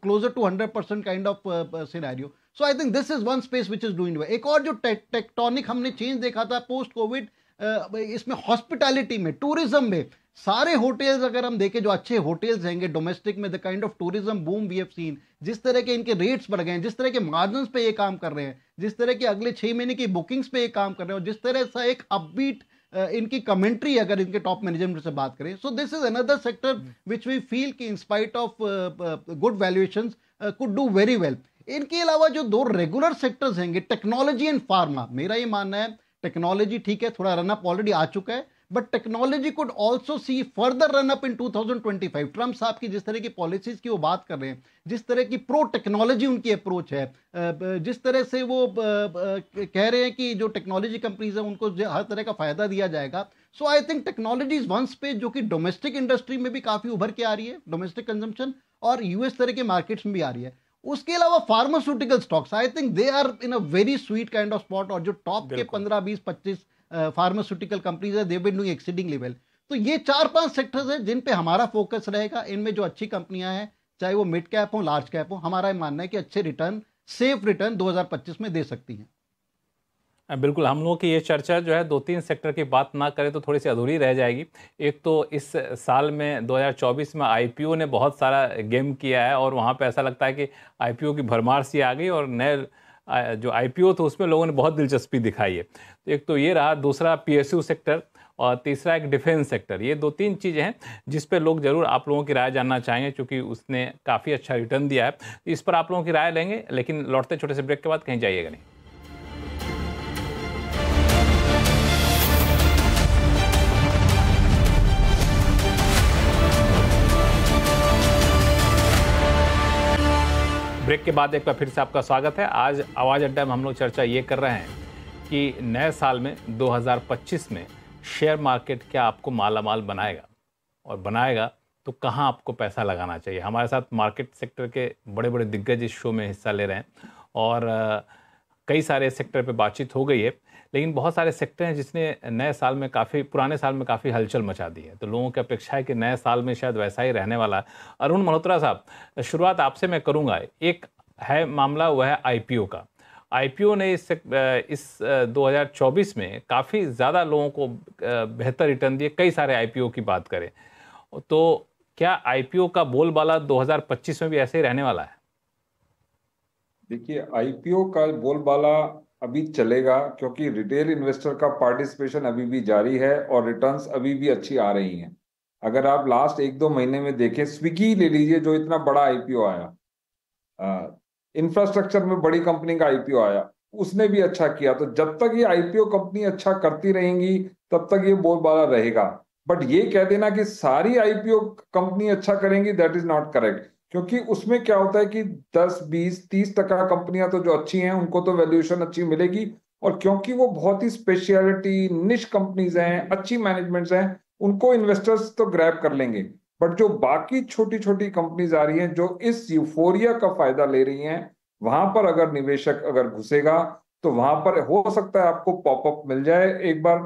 closer to 100% kind of scenario. So I think this is one space which is doing well. एक और जो टेक्टोनिक हमने चेंज देखा था पोस्ट कोविड, इसमें हॉस्पिटैलिटी में, टूरिज्म में सारे होटल्स अगर हम देखें, जो अच्छे होटल्स हैंगे डोमेस्टिक में, the kind of tourism boom we have seen, जिस तरह के इनके रेट्स बढ़ गए हैं, जिस तरह के मार्जिन्स पे ये काम कर रहे हैं, जिस तरह के अगले 6 महीने की बुकिंग्स पे ये काम कर रहे हैं, और जिस तरह से एक अपबीट इनकी कमेंट्री अगर इनके टॉप मैनेजमेंट से बात करें, so this is another sector which we feel कि in spite of good valuations could do very well. इनके अलावा जो दो रेगुलर सेक्टर्स हैंगे, टेक्नोलॉजी एंड फार्मा, मेरा ये मानना है टेक्नोलॉजी ठीक है, थोड़ा रन अप ऑलरेडी आ चुका है, but technology could also see further run up in 2025। Trump साहब की जिस तरह की पॉलिसीज की वो बात कर रहे हैं, जिस तरह की प्रो टेक्नोलॉजी उनकी अप्रोच है, जिस तरह से वो कह रहे हैं कि जो टेक्नोलॉजी कंपनीज है उनको हर तरह का फायदा दिया जाएगा। So I think technology is one space जो कि डोमेस्टिक इंडस्ट्री में भी काफी उभर के आ रही है, डोमेस्टिक कंजम्पशन, और यूएस तरह के मार्केट्स में भी आ रही है। उसके अलावा pharmaceutical stocks, I think they are in a very sweet kind of spot, और जो टॉप के 15, 20, 25 फार्मास्यूटिकल कंपनीज है, they been doing exceedingly well. तो ये 4-5 सेक्टर्स हैं जिन पे हमारा फोकस रहेगा। इनमें जो अच्छी कंपनियां हैं, चाहे वो मिड कैप हो, लार्ज कैप हो, हमारा मानना है कि अच्छे रिटर्न, सेफ रिटर्न 2025 में दे सकती हैं। बिल्कुल, हम लोगों की ये चर्चा जो है 2-3 सेक्टर की बात ना करें तो थोड़ी सी अधूरी रह जाएगी। एक तो इस साल में 2024 में आईपीओ ने बहुत सारा गेम किया है, और वहाँ पे ऐसा लगता है कि आईपीओ की भरमार सी आ गई, और नए जो आईपीओ थे उसमें लोगों ने बहुत दिलचस्पी दिखाई है। तो एक तो ये रहा, दूसरा पीएसयू सेक्टर, और तीसरा एक डिफेंस सेक्टर। ये 2-3 चीज़ें हैं जिस पर लोग ज़रूर आप लोगों की राय जानना चाहेंगे, क्योंकि उसने काफ़ी अच्छा रिटर्न दिया है। इस पर आप लोगों की राय लेंगे, लेकिन लौटते छोटे से ब्रेक के बाद कहीं जाइएगा नहीं। ब्रेक के बाद एक बार फिर से आपका स्वागत है। आज आवाज़ अड्डा में हम लोग चर्चा ये कर रहे हैं कि नए साल में 2025 में शेयर मार्केट क्या आपको मालामाल बनाएगा, और बनाएगा तो कहाँ आपको पैसा लगाना चाहिए। हमारे साथ मार्केट सेक्टर के बड़े बड़े दिग्गज इस शो में हिस्सा ले रहे हैं, और कई सारे सेक्टर पे बातचीत हो गई है, लेकिन बहुत सारे सेक्टर हैं जिसने नए साल में पुराने साल में काफ़ी हलचल मचा दी है। तो लोगों की अपेक्षा है कि नए साल में शायद वैसा ही रहने वाला है। अरुण मल्होत्रा साहब, शुरुआत आपसे मैं करूंगा। एक है मामला, वह है आईपीओ का। आईपीओ ने इस 2024 में काफ़ी ज़्यादा लोगों को बेहतर रिटर्न दिए। कई सारे आईपीओ की बात करें तो क्या आईपीओ का बोलबाला 2025 में भी ऐसे ही रहने वाला है? देखिए, आईपीओ का बोलबाला अभी चलेगा, क्योंकि रिटेल इन्वेस्टर का पार्टिसिपेशन अभी भी जारी है और रिटर्न्स अभी भी अच्छी आ रही हैं। अगर आप लास्ट 1-2 महीने में देखें, स्विगी ले लीजिए, जो इतना बड़ा आईपीओ आया, इंफ्रास्ट्रक्चर में बड़ी कंपनी का आईपीओ आया, उसने भी अच्छा किया। तो जब तक ये आईपीओ कंपनी अच्छा करती रहेंगी तब तक ये बोलबाला रहेगा। बट ये कह देना कि सारी आईपीओ कंपनी अच्छा करेंगी, दैट इज नॉट करेक्ट, क्योंकि उसमें क्या होता है कि 10, 20, 30% कंपनियां तो जो अच्छी हैं उनको तो वैल्यूएशन अच्छी मिलेगी, और क्योंकि वो बहुत ही स्पेशलिटी निश कंपनीज हैं, अच्छी मैनेजमेंट्स हैं, उनको इन्वेस्टर्स तो ग्रैब कर लेंगे। बट जो बाकी छोटी छोटी कंपनीज आ रही हैं जो इस यूफोरिया का फायदा ले रही हैं, वहां पर अगर निवेशक अगर घुसेगा तो वहां पर हो सकता है आपको पॉपअप मिल जाए एक बार,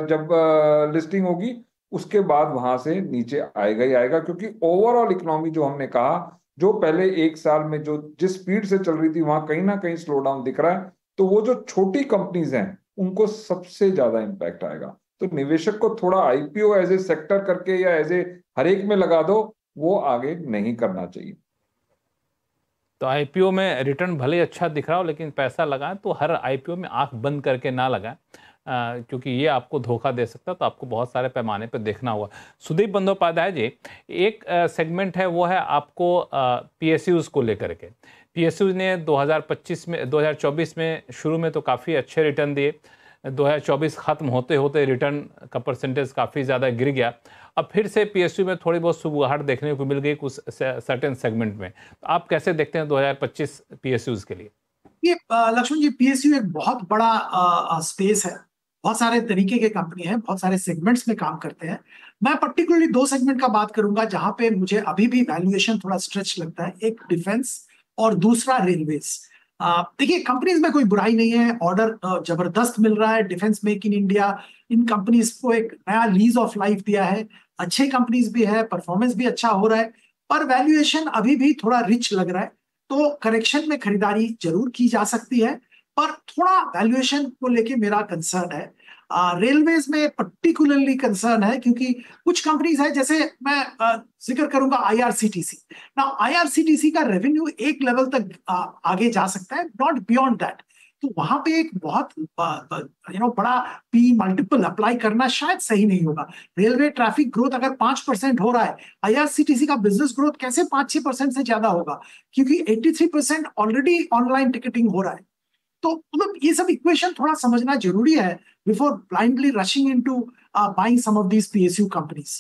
जब लिस्टिंग होगी, उसके बाद वहां से नीचे आएगा ही आएगा। क्योंकि ओवरऑल इकोनॉमी जो हमने कहा, जो पहले 1 साल में जो जिस स्पीड से चल रही थी, वहां कहीं ना कहीं स्लो डाउन दिख रहा है। तो वो जो छोटी कंपनीज हैं उनको सबसे ज्यादा इंपैक्ट आएगा। तो निवेशक को थोड़ा आईपीओ एज ए सेक्टर करके या एज ए हर एक में लगा दो, वो आगे नहीं करना चाहिए। तो आईपीओ में रिटर्न भले ही अच्छा दिख रहा हो, लेकिन पैसा लगाएं तो हर आईपीओ में आंख बंद करके ना लगाएं, क्योंकि ये आपको धोखा दे सकता है। तो आपको बहुत सारे पैमाने पर देखना होगा। सुदीप बंदोपाध्याय जी, एक सेगमेंट है वो है आपको पीएसयूज को लेकर के। पीएसयूज ने 2024 में शुरू में तो काफ़ी अच्छे रिटर्न दिए। 2024 खत्म होते होते रिटर्न का परसेंटेज काफ़ी ज़्यादा गिर गया। अब फिर से पीएसयू में थोड़ी बहुत सुबुगाहट देखने को मिल गई कुछ सर्टेन सेगमेंट में। तो आप कैसे देखते हैं 2025 पीएसयूज के लिए? ये लक्ष्मण जी, पीएसयू एक बहुत बड़ा स्पेस है, बहुत सारे तरीके के कंपनी हैं, बहुत सारे सेगमेंट्स में काम करते हैं। मैं पर्टिकुलरली 2 सेगमेंट का बात करूंगा जहां पे मुझे अभी भी वैल्यूएशन थोड़ा स्ट्रेच लगता है। एक डिफेंस और दूसरा रेलवेज। देखिए, कंपनीज में कोई बुराई नहीं है, ऑर्डर जबरदस्त मिल रहा है। Defence make in India in companies को एक नया लीज ऑफ लाइफ दिया है। अच्छे कंपनीज भी है, परफॉर्मेंस भी अच्छा हो रहा है, पर वैल्यूएशन अभी भी थोड़ा रिच लग रहा है। तो करेक्शन में खरीदारी जरूर की जा सकती है, पर थोड़ा वैल्यूएशन को लेके मेरा कंसर्न है। रेलवेज में पर्टिकुलरली कंसर्न है, क्योंकि कुछ कंपनीज है, जैसे मैं जिक्र करूंगा आईआरसीटीसी ना। आईआरसीटीसी का रेवेन्यू एक लेवल तक आगे जा सकता है, नॉट बियॉन्ड दैट। तो वहां पे एक बहुत बड़ा पी मल्टीपल अप्लाई करना शायद सही नहीं होगा। रेलवे ट्रैफिक ग्रोथ अगर 5% हो रहा है, आईआरसीटीसी का बिजनेस ग्रोथ कैसे 5-6% से ज्यादा होगा, क्योंकि 83% ऑलरेडी ऑनलाइन टिकटिंग हो रहा है। तो मतलब ये सब इक्वेशन थोड़ा समझना जरूरी है before blindly rushing into buying some of these PSU companies.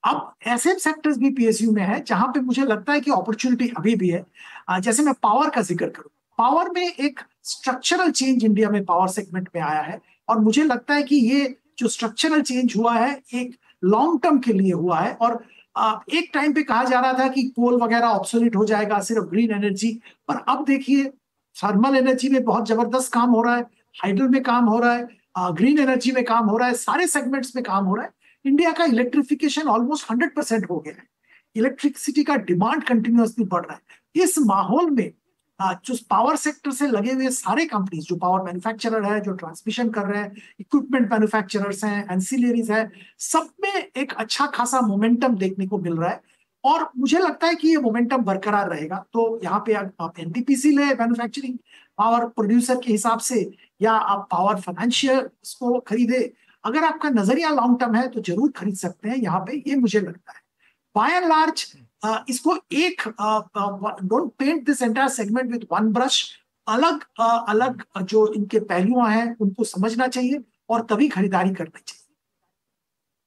अब ऐसे सेक्टर्स भी पीएसयू में है जहां पे मुझे लगता है कि अपॉर्चुनिटी अभी भी है। जैसे मैं पावर का जिक्र करूं, पावर में एक स्ट्रक्चरल चेंज इंडिया में पावर सेगमेंट में आया है, और मुझे लगता है कि ये जो स्ट्रक्चरल चेंज हुआ है एक लॉन्ग टर्म के लिए हुआ है। और एक टाइम पे कहा जा रहा था कि कोल वगैरह ऑब्सोलीट हो जाएगा, सिर्फ ग्रीन एनर्जी, पर अब देखिए थर्मल एनर्जी में बहुत जबरदस्त काम हो रहा है, हाइड्रो में काम हो रहा है, ग्रीन एनर्जी में काम हो रहा है, सारे सेगमेंट्स में काम हो रहा है। इंडिया का इलेक्ट्रिफिकेशन ऑलमोस्ट 100% हो गया है, इलेक्ट्रिसिटी का डिमांड कंटिन्यूअसली बढ़ रहा है। इस माहौल में जो पावर सेक्टर से लगे हुए सारे कंपनीज, जो पावर मैन्युफैक्चरर है, जो ट्रांसमिशन कर रहे हैं, इक्विपमेंट मैन्युफैक्चरर्स हैं, एंसिलरीज है, सब में एक अच्छा खासा मोमेंटम देखने को मिल रहा है। और मुझे लगता है कि ये मोमेंटम बरकरार रहेगा। तो यहाँ पे आप एनटीपीसी ले मैन्युफैक्चरिंग पावर प्रोड्यूसर के हिसाब से, या आप पावर फाइनेंशियल को खरीदे, अगर आपका नजरिया लॉन्ग टर्म है तो जरूर खरीद सकते हैं यहाँ पे, ये मुझे लगता है। बाय एंड लार्ज इसको एक don't paint this entire segment with one brush. अलग अलग जो इनके पहलुआं हैं उनको समझना चाहिए और तभी खरीदारी करनी चाहिए।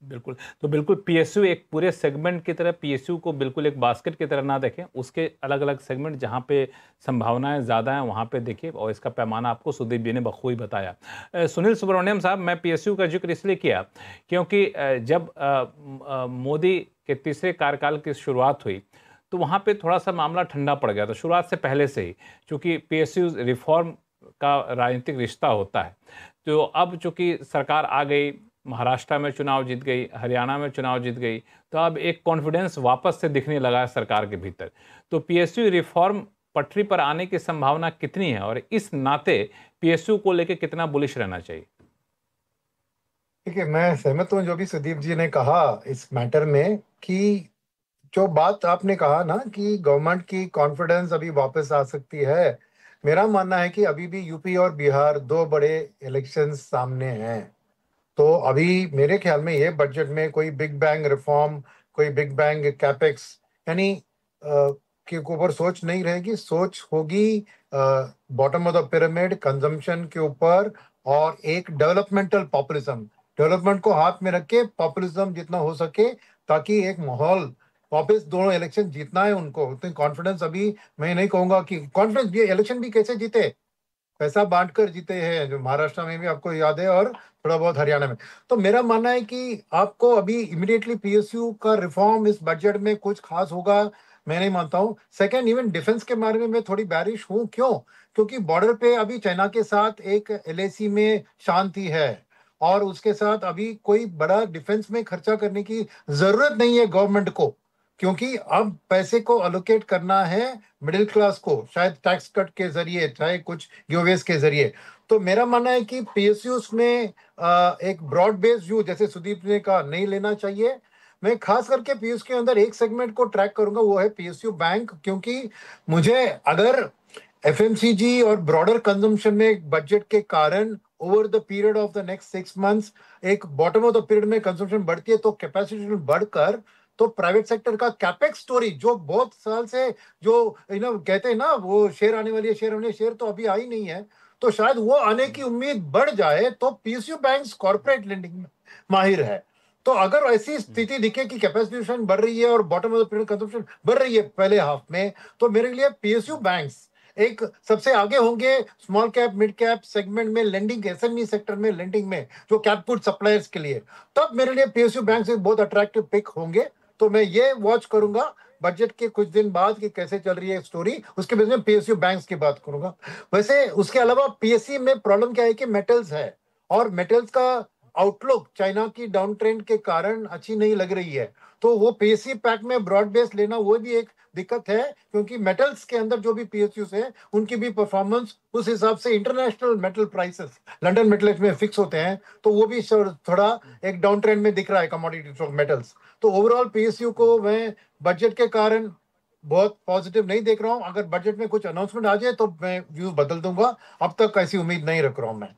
बिल्कुल, तो बिल्कुल पीएसयू एक पूरे सेगमेंट की तरह, पीएसयू को बिल्कुल एक बास्केट की तरह ना देखें, उसके अलग अलग सेगमेंट जहां पे संभावनाएं ज़्यादा हैं वहां पे देखिए, और इसका पैमाना आपको सुदीप जी ने बखूबी बताया। सुनील सुब्रमण्यम साहब, मैं पीएसयू का जिक्र इसलिए किया क्योंकि जब मोदी के तीसरे कार्यकाल की शुरुआत हुई तो वहाँ पे थोड़ा सा मामला ठंडा पड़ गया था शुरुआत से पहले से ही, चूँकि पीएसयू रिफॉर्म का राजनीतिक रिश्ता होता है। तो अब चूँकि सरकार आ गई, महाराष्ट्र में चुनाव जीत गई, हरियाणा में चुनाव जीत गई, तो अब एक कॉन्फिडेंस वापस से दिखने लगा है सरकार के भीतर। तो पीएसयू रिफॉर्म पटरी पर आने की संभावना कितनी है, और इस नाते पीएसयू को लेकर कितना बुलिश रहना चाहिए? ठीक है, मैं सहमत हूँ जो भी सुदीप जी ने कहा इस मैटर में, कि जो बात आपने कहा ना कि गवर्नमेंट की कॉन्फिडेंस अभी वापस आ सकती है। मेरा मानना है कि अभी भी यूपी और बिहार दो बड़े इलेक्शंस सामने हैं। तो अभी मेरे ख्याल में ये बजट में कोई बिग बैंग रिफॉर्म, कोई बिग बैंग कैपेक्स यानी के ऊपर सोच नहीं रहेगी। सोच होगी bottom of the pyramid consumption के ऊपर, और एक डेवलपमेंटल पॉपुलिज्म, डेवलपमेंट को हाथ में रख के पॉपुलिज्म जितना हो सके, ताकि एक माहौल वापस, दोनों इलेक्शन जीतना है उनको। उतनी कॉन्फिडेंस अभी मैं नहीं कहूंगा कि कॉन्फिडेंस, ये इलेक्शन भी कैसे जीते, पैसा बांटकर जीते हैं, जो महाराष्ट्र में भी आपको याद है, और थोड़ा बहुत हरियाणा में। तो मेरा मानना है कि आपको अभी इमीडिएटली पीएसयू का रिफॉर्म इस बजट में कुछ खास होगा मैं नहीं मानता हूँ। सेकंड, इवन डिफेंस के बारे में मैं थोड़ी बैरिश हूँ। क्यों? क्योंकि बॉर्डर पे अभी चाइना के साथ एक एलएसी में शांति है, और उसके साथ अभी कोई बड़ा डिफेंस में खर्चा करने की जरूरत नहीं है गवर्नमेंट को, क्योंकि अब पैसे को अलोकेट करना है मिडिल क्लास को, शायद टैक्स कट के जरिए, चाहे कुछ गिवअवेज के जरिए। तो मेरा मानना है कि पीएसयूज में एक ब्रॉड बेस्ड व्यू, जैसे सुदीप ने कहा, नहीं लेना चाहिए। मैं खास करके पीएसयू के अंदर एक सेगमेंट को ट्रैक करूंगा, वो है पीएसयू बैंक, क्योंकि मुझे अगर एफएमसीजी और ब्रॉडर कंजम्पशन में बजट के कारण over the period of the next 6 months एक बॉटम ऑफ द पीरियड में कंजम्पशन बढ़ती है, तो कैपेसिटी बढ़कर तो प्राइवेट सेक्टर का कैपेक्स स्टोरी, जो बहुत साल से जो कहते हैं ना, वो शेर आने वाली है, शेर आने, शेर तो अभी आई नहीं है, तो शायद वो आने की उम्मीद बढ़ जाए। तो पीएसयू बैंक्स कॉर्पोरेट लेंडिंग में माहिर है। तो अगर ऐसी स्थिति दिखे कि कैपेसिटी बढ़ रही है और bottom of the period consumption बढ़ रही है पहले हाफ में, तो मेरे लिए पीएसयू बैंक्स एक सबसे आगे होंगे small cap mid cap segment में लेंडिंग, एसएमई सेक्टर में लेंडिंग में, जो कैपुट सप्लायर्स के लिए। तब मेरे लिए पीएसयू बैंक्स एक बहुत अट्रैक्टिव पिक होंगे। तो मैं ये वॉच करूंगा बजट के कुछ दिन बाद कि कैसे चल रही है स्टोरी, उसके बेस में पीएसयू बैंक्स की बात करूंगा। वैसे उसके अलावा पीएसयू में प्रॉब्लम क्या है कि मेटल्स है, और मेटल्स का आउटलुक चाइना की डाउन ट्रेंड के कारण अच्छी नहीं लग रही है। तो वो पीएसयू पैक में ब्रॉड बेस लेना वो भी एक दिक्कत है, क्योंकि मेटल्स के अंदर जो भी पीएसयूज है उनकी भी परफॉर्मेंस उस हिसाब से international metal prices London metal exchange में फिक्स होते हैं, तो वो भी थोड़ा एक डाउन ट्रेंड में दिख रहा है कमोडिटी स्टॉक मेटल्स। तो ओवरऑल पीएसयू को मैं बजट के कारण बहुत पॉजिटिव नहीं देख रहा हूं। अगर बजट में कुछ अनाउंसमेंट आ जाए तो मैं व्यू बदल दूंगा, अब तक ऐसी उम्मीद नहीं रख रहा हूं मैं।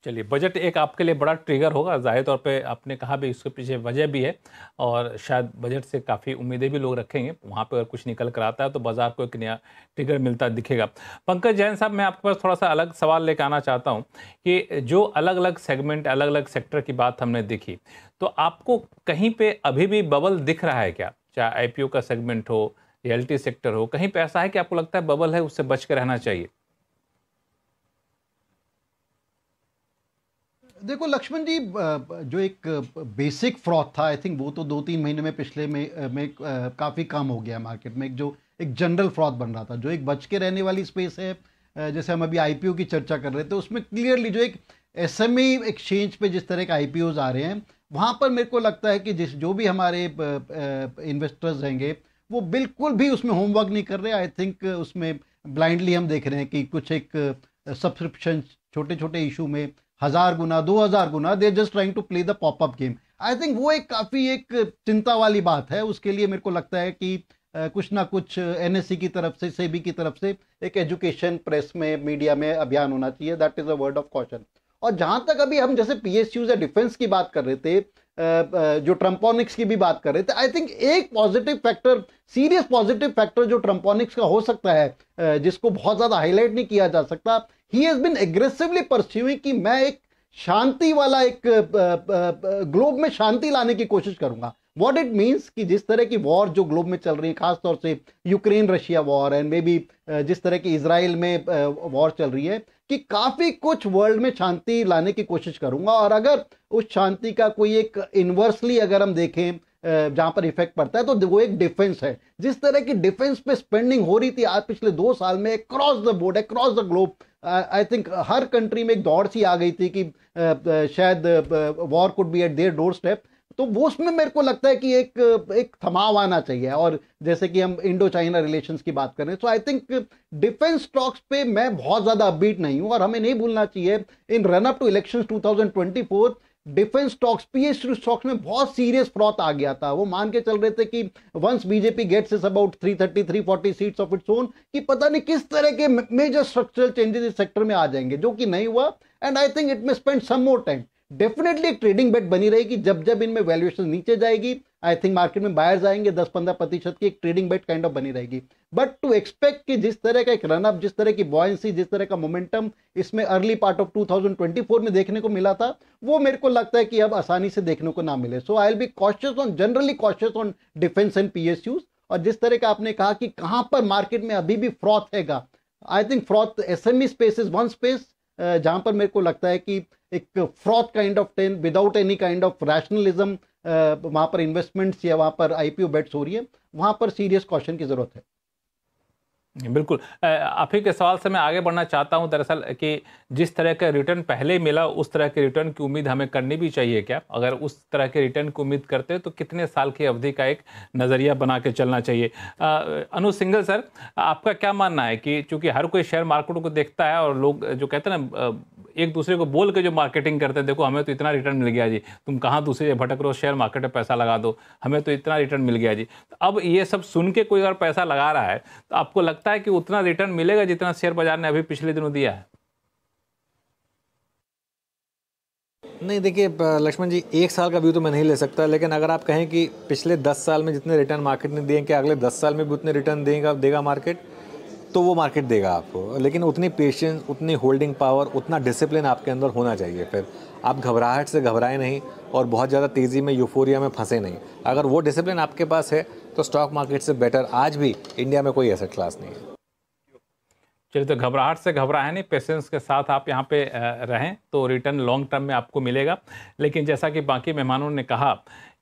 चलिए, बजट एक आपके लिए बड़ा ट्रिगर होगा, जाहिर तौर पे आपने कहा भी, इसके पीछे वजह भी है और शायद बजट से काफ़ी उम्मीदें भी लोग रखेंगे। वहाँ पे अगर कुछ निकल कर आता है तो बाजार को एक नया ट्रिगर मिलता दिखेगा। पंकज जैन साहब, मैं आपके पास थोड़ा सा अलग सवाल लेकर आना चाहता हूँ कि जो अलग अलग सेगमेंट, अलग अलग सेक्टर की बात हमने देखी, तो आपको कहीं पर अभी भी बबल दिख रहा है क्या? चाहे IPO का सेगमेंट हो, रियल्टी सेक्टर हो, कहीं पर ऐसा है कि आपको लगता है बबल है, उससे बच के रहना चाहिए? देखो लक्ष्मण जी, जो एक बेसिक फ्रॉड था, आई थिंक वो तो 2-3 महीने में पिछले में काफ़ी कम हो गया मार्केट में। जो एक जनरल फ्रॉड बन रहा था, जो एक बच के रहने वाली स्पेस है, जैसे हम अभी IPO की चर्चा कर रहे थे, उसमें क्लियरली जो एक SME एक्सचेंज पे जिस तरह के IPOs आ रहे हैं, वहाँ पर मेरे को लगता है कि जो भी हमारे इन्वेस्टर्स रहेंगे वो बिल्कुल भी उसमें होमवर्क नहीं कर रहे। आई थिंक उसमें ब्लाइंडली हम देख रहे हैं कि कुछ एक सब्सक्रिप्शन छोटे छोटे इशू में 1000 गुना 2000 गुना, they just trying to play the popup game. I think वो एक काफ़ी एक चिंता वाली बात है। उसके लिए मेरे को लगता है कि कुछ ना कुछ NSE की तरफ से, सेबी की तरफ से एक एजुकेशन, प्रेस में, मीडिया में अभियान होना चाहिए। That is a word of caution. और जहां तक अभी हम जैसे PSUs या डिफेंस की बात कर रहे थे, जो ट्रम्पोनिक्स की भी बात कर रहे थे, आई थिंक एक positive factor, serious positive factor जो ट्रम्पोनिक्स का हो सकता है, जिसको बहुत ज्यादा हाईलाइट नहीं किया जा सकता, he has been aggressively pursuing कि मैं एक शांति वाला, एक ग्लोब में शांति लाने की कोशिश करूंगा। व्हाट इट मींस कि जिस तरह की वॉर जो ग्लोब में चल रही है, खासतौर से Ukraine Russia war and may be जिस तरह की इजराइल में वॉर चल रही है, कि काफी कुछ वर्ल्ड में शांति लाने की कोशिश करूंगा। और अगर उस शांति का कोई एक इन्वर्सली अगर हम देखें जहां पर इफेक्ट पड़ता है, तो वो एक डिफेंस है। जिस तरह की डिफेंस पे स्पेंडिंग हो रही थी आज पिछले 2 साल में across the board, across the globe, I think her country में एक दौड़ सी आ गई थी कि शायद war could be eight their door step. तो वो उसमें मेरे को लगता है कि एक थमाव आना चाहिए। और जैसे कि हम इंडो चाइना रिलेशंस की बात करें, तो आई थिंक डिफेंस स्टॉक्स पे मैं बहुत ज्यादा अपबीट नहीं हूं। और हमें नहीं भूलना चाहिए, in run up to elections 2024 defence stocks, PSU stocks में बहुत सीरियस फ्रॉड आ गया था। वो मान के चल रहे थे कि once BJP gets is about 330-340 seats of its own, कि पता नहीं किस तरह के मेजर स्ट्रक्चरल चेंजेस इस सेक्टर में आ जाएंगे, जो कि नहीं हुआ। And I think it may spend some more time. Definitely एक ट्रेडिंग बेट बनी रहेगी। जब जब इनमें वैल्यूएशन नीचे जाएगी, आई थिंक मार्केट में बायर्स आएंगे, 10-15% की एक ट्रेडिंग बेट काइंड ऑफ बनी रहेगी। बट टू एक्सपेक्ट कि जिस तरह का एक रनअप, जिस तरह की बॉयंसी, जिस तरह का मोमेंटम इसमें अर्ली पार्ट ऑफ 2024 में देखने को मिला था, वो मेरे को लगता है कि अब आसानी से देखने को ना मिले। So I will be cautious on, generally cautious on defence and PSUs। और जिस तरह का आपने कहा कि कहां पर मार्केट में अभी भी फ्रॉड हैगा, I think fraud SME space is one space जहां पर मेरे को लगता है कि एक fraud kind of ten without any kind of rationalism वहां पर इन्वेस्टमेंट्स या वहां पर IPO बेट्स हो रही है, वहां पर सीरियस कॉशन की जरूरत है। बिल्कुल, आप ही के सवाल से मैं आगे बढ़ना चाहता हूं दरअसल कि जिस तरह का रिटर्न पहले मिला, उस तरह के रिटर्न की उम्मीद हमें करनी भी चाहिए क्या? अगर उस तरह के रिटर्न की उम्मीद करते हैं तो कितने साल की अवधि का एक नज़रिया बना के चलना चाहिए? अनु सिंघल सर, आपका क्या मानना है कि चूंकि हर कोई शेयर मार्केट को देखता है और लोग जो कहते हैं ना, एक दूसरे को बोल के जो मार्केटिंग करते हैं, देखो हमें तो इतना रिटर्न मिल गया जी, तुम कहाँ दूसरे भटक रहो, शेयर मार्केट में पैसा लगा दो, हमें तो इतना रिटर्न मिल गया जी। अब ये सब सुन के कोई अगर पैसा लगा रहा है तो आपको लगता है कि उतना रिटर्न मिलेगा जितना शेयर बाजार ने अभी पिछले दिनों दिया है? नहीं, देखिए लक्ष्मण जी, 1 साल का व्यू तो मैं नहीं ले सकता, लेकिन अगर आप कहें कि पिछले 10 साल में जितने रिटर्न मार्केट ने दिए, कि अगले 10 साल में भी उतने रिटर्न देगा मार्केट, तो वो मार्केट देगा आपको। लेकिन उतनी पेशेंस, उतनी होल्डिंग पावर, उतना डिसिप्लिन आपके अंदर होना चाहिए। फिर आप घबराहट से घबराए नहीं और बहुत ज़्यादा तेज़ी में, यूफोरिया में फंसे नहीं। अगर वो डिसिप्लिन आपके पास है तो स्टॉक मार्केट से बेटर आज भी इंडिया में कोई एसेट क्लास नहीं है। चलिए, तो घबराहट से घबराए नहीं, पेशेंस के साथ आप यहाँ पे रहें तो रिटर्न लॉन्ग टर्म में आपको मिलेगा। लेकिन जैसा कि बाकी मेहमानों ने कहा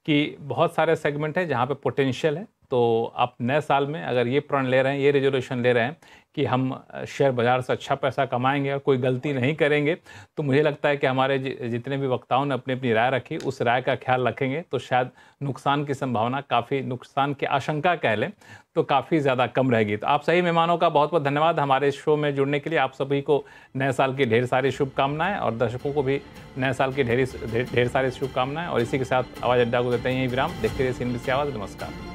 कि बहुत सारे सेगमेंट हैं जहाँ पे पोटेंशियल है, तो आप नए साल में अगर ये प्रण ले रहे हैं, ये रेजोल्यूशन ले रहे हैं कि हम शेयर बाज़ार से अच्छा पैसा कमाएंगे और कोई गलती नहीं करेंगे, तो मुझे लगता है कि हमारे जितने भी वक्ताओं ने अपनी अपनी राय रखी, उस राय का ख्याल रखेंगे तो शायद नुकसान की संभावना काफ़ी, नुकसान की आशंका कह लें तो काफ़ी ज़्यादा कम रहेगी। तो आप सही मेहमानों का बहुत बहुत धन्यवाद हमारे शो में जुड़ने के लिए। आप सभी को नए साल की ढेर सारी शुभकामनाएं और दर्शकों को भी नए साल की ढेर सारी शुभकामनाएं। और इसी के साथ आवाज़ अड्डा को देते हैं विराम। देखते रहिए CNBC आवाज़। नमस्कार।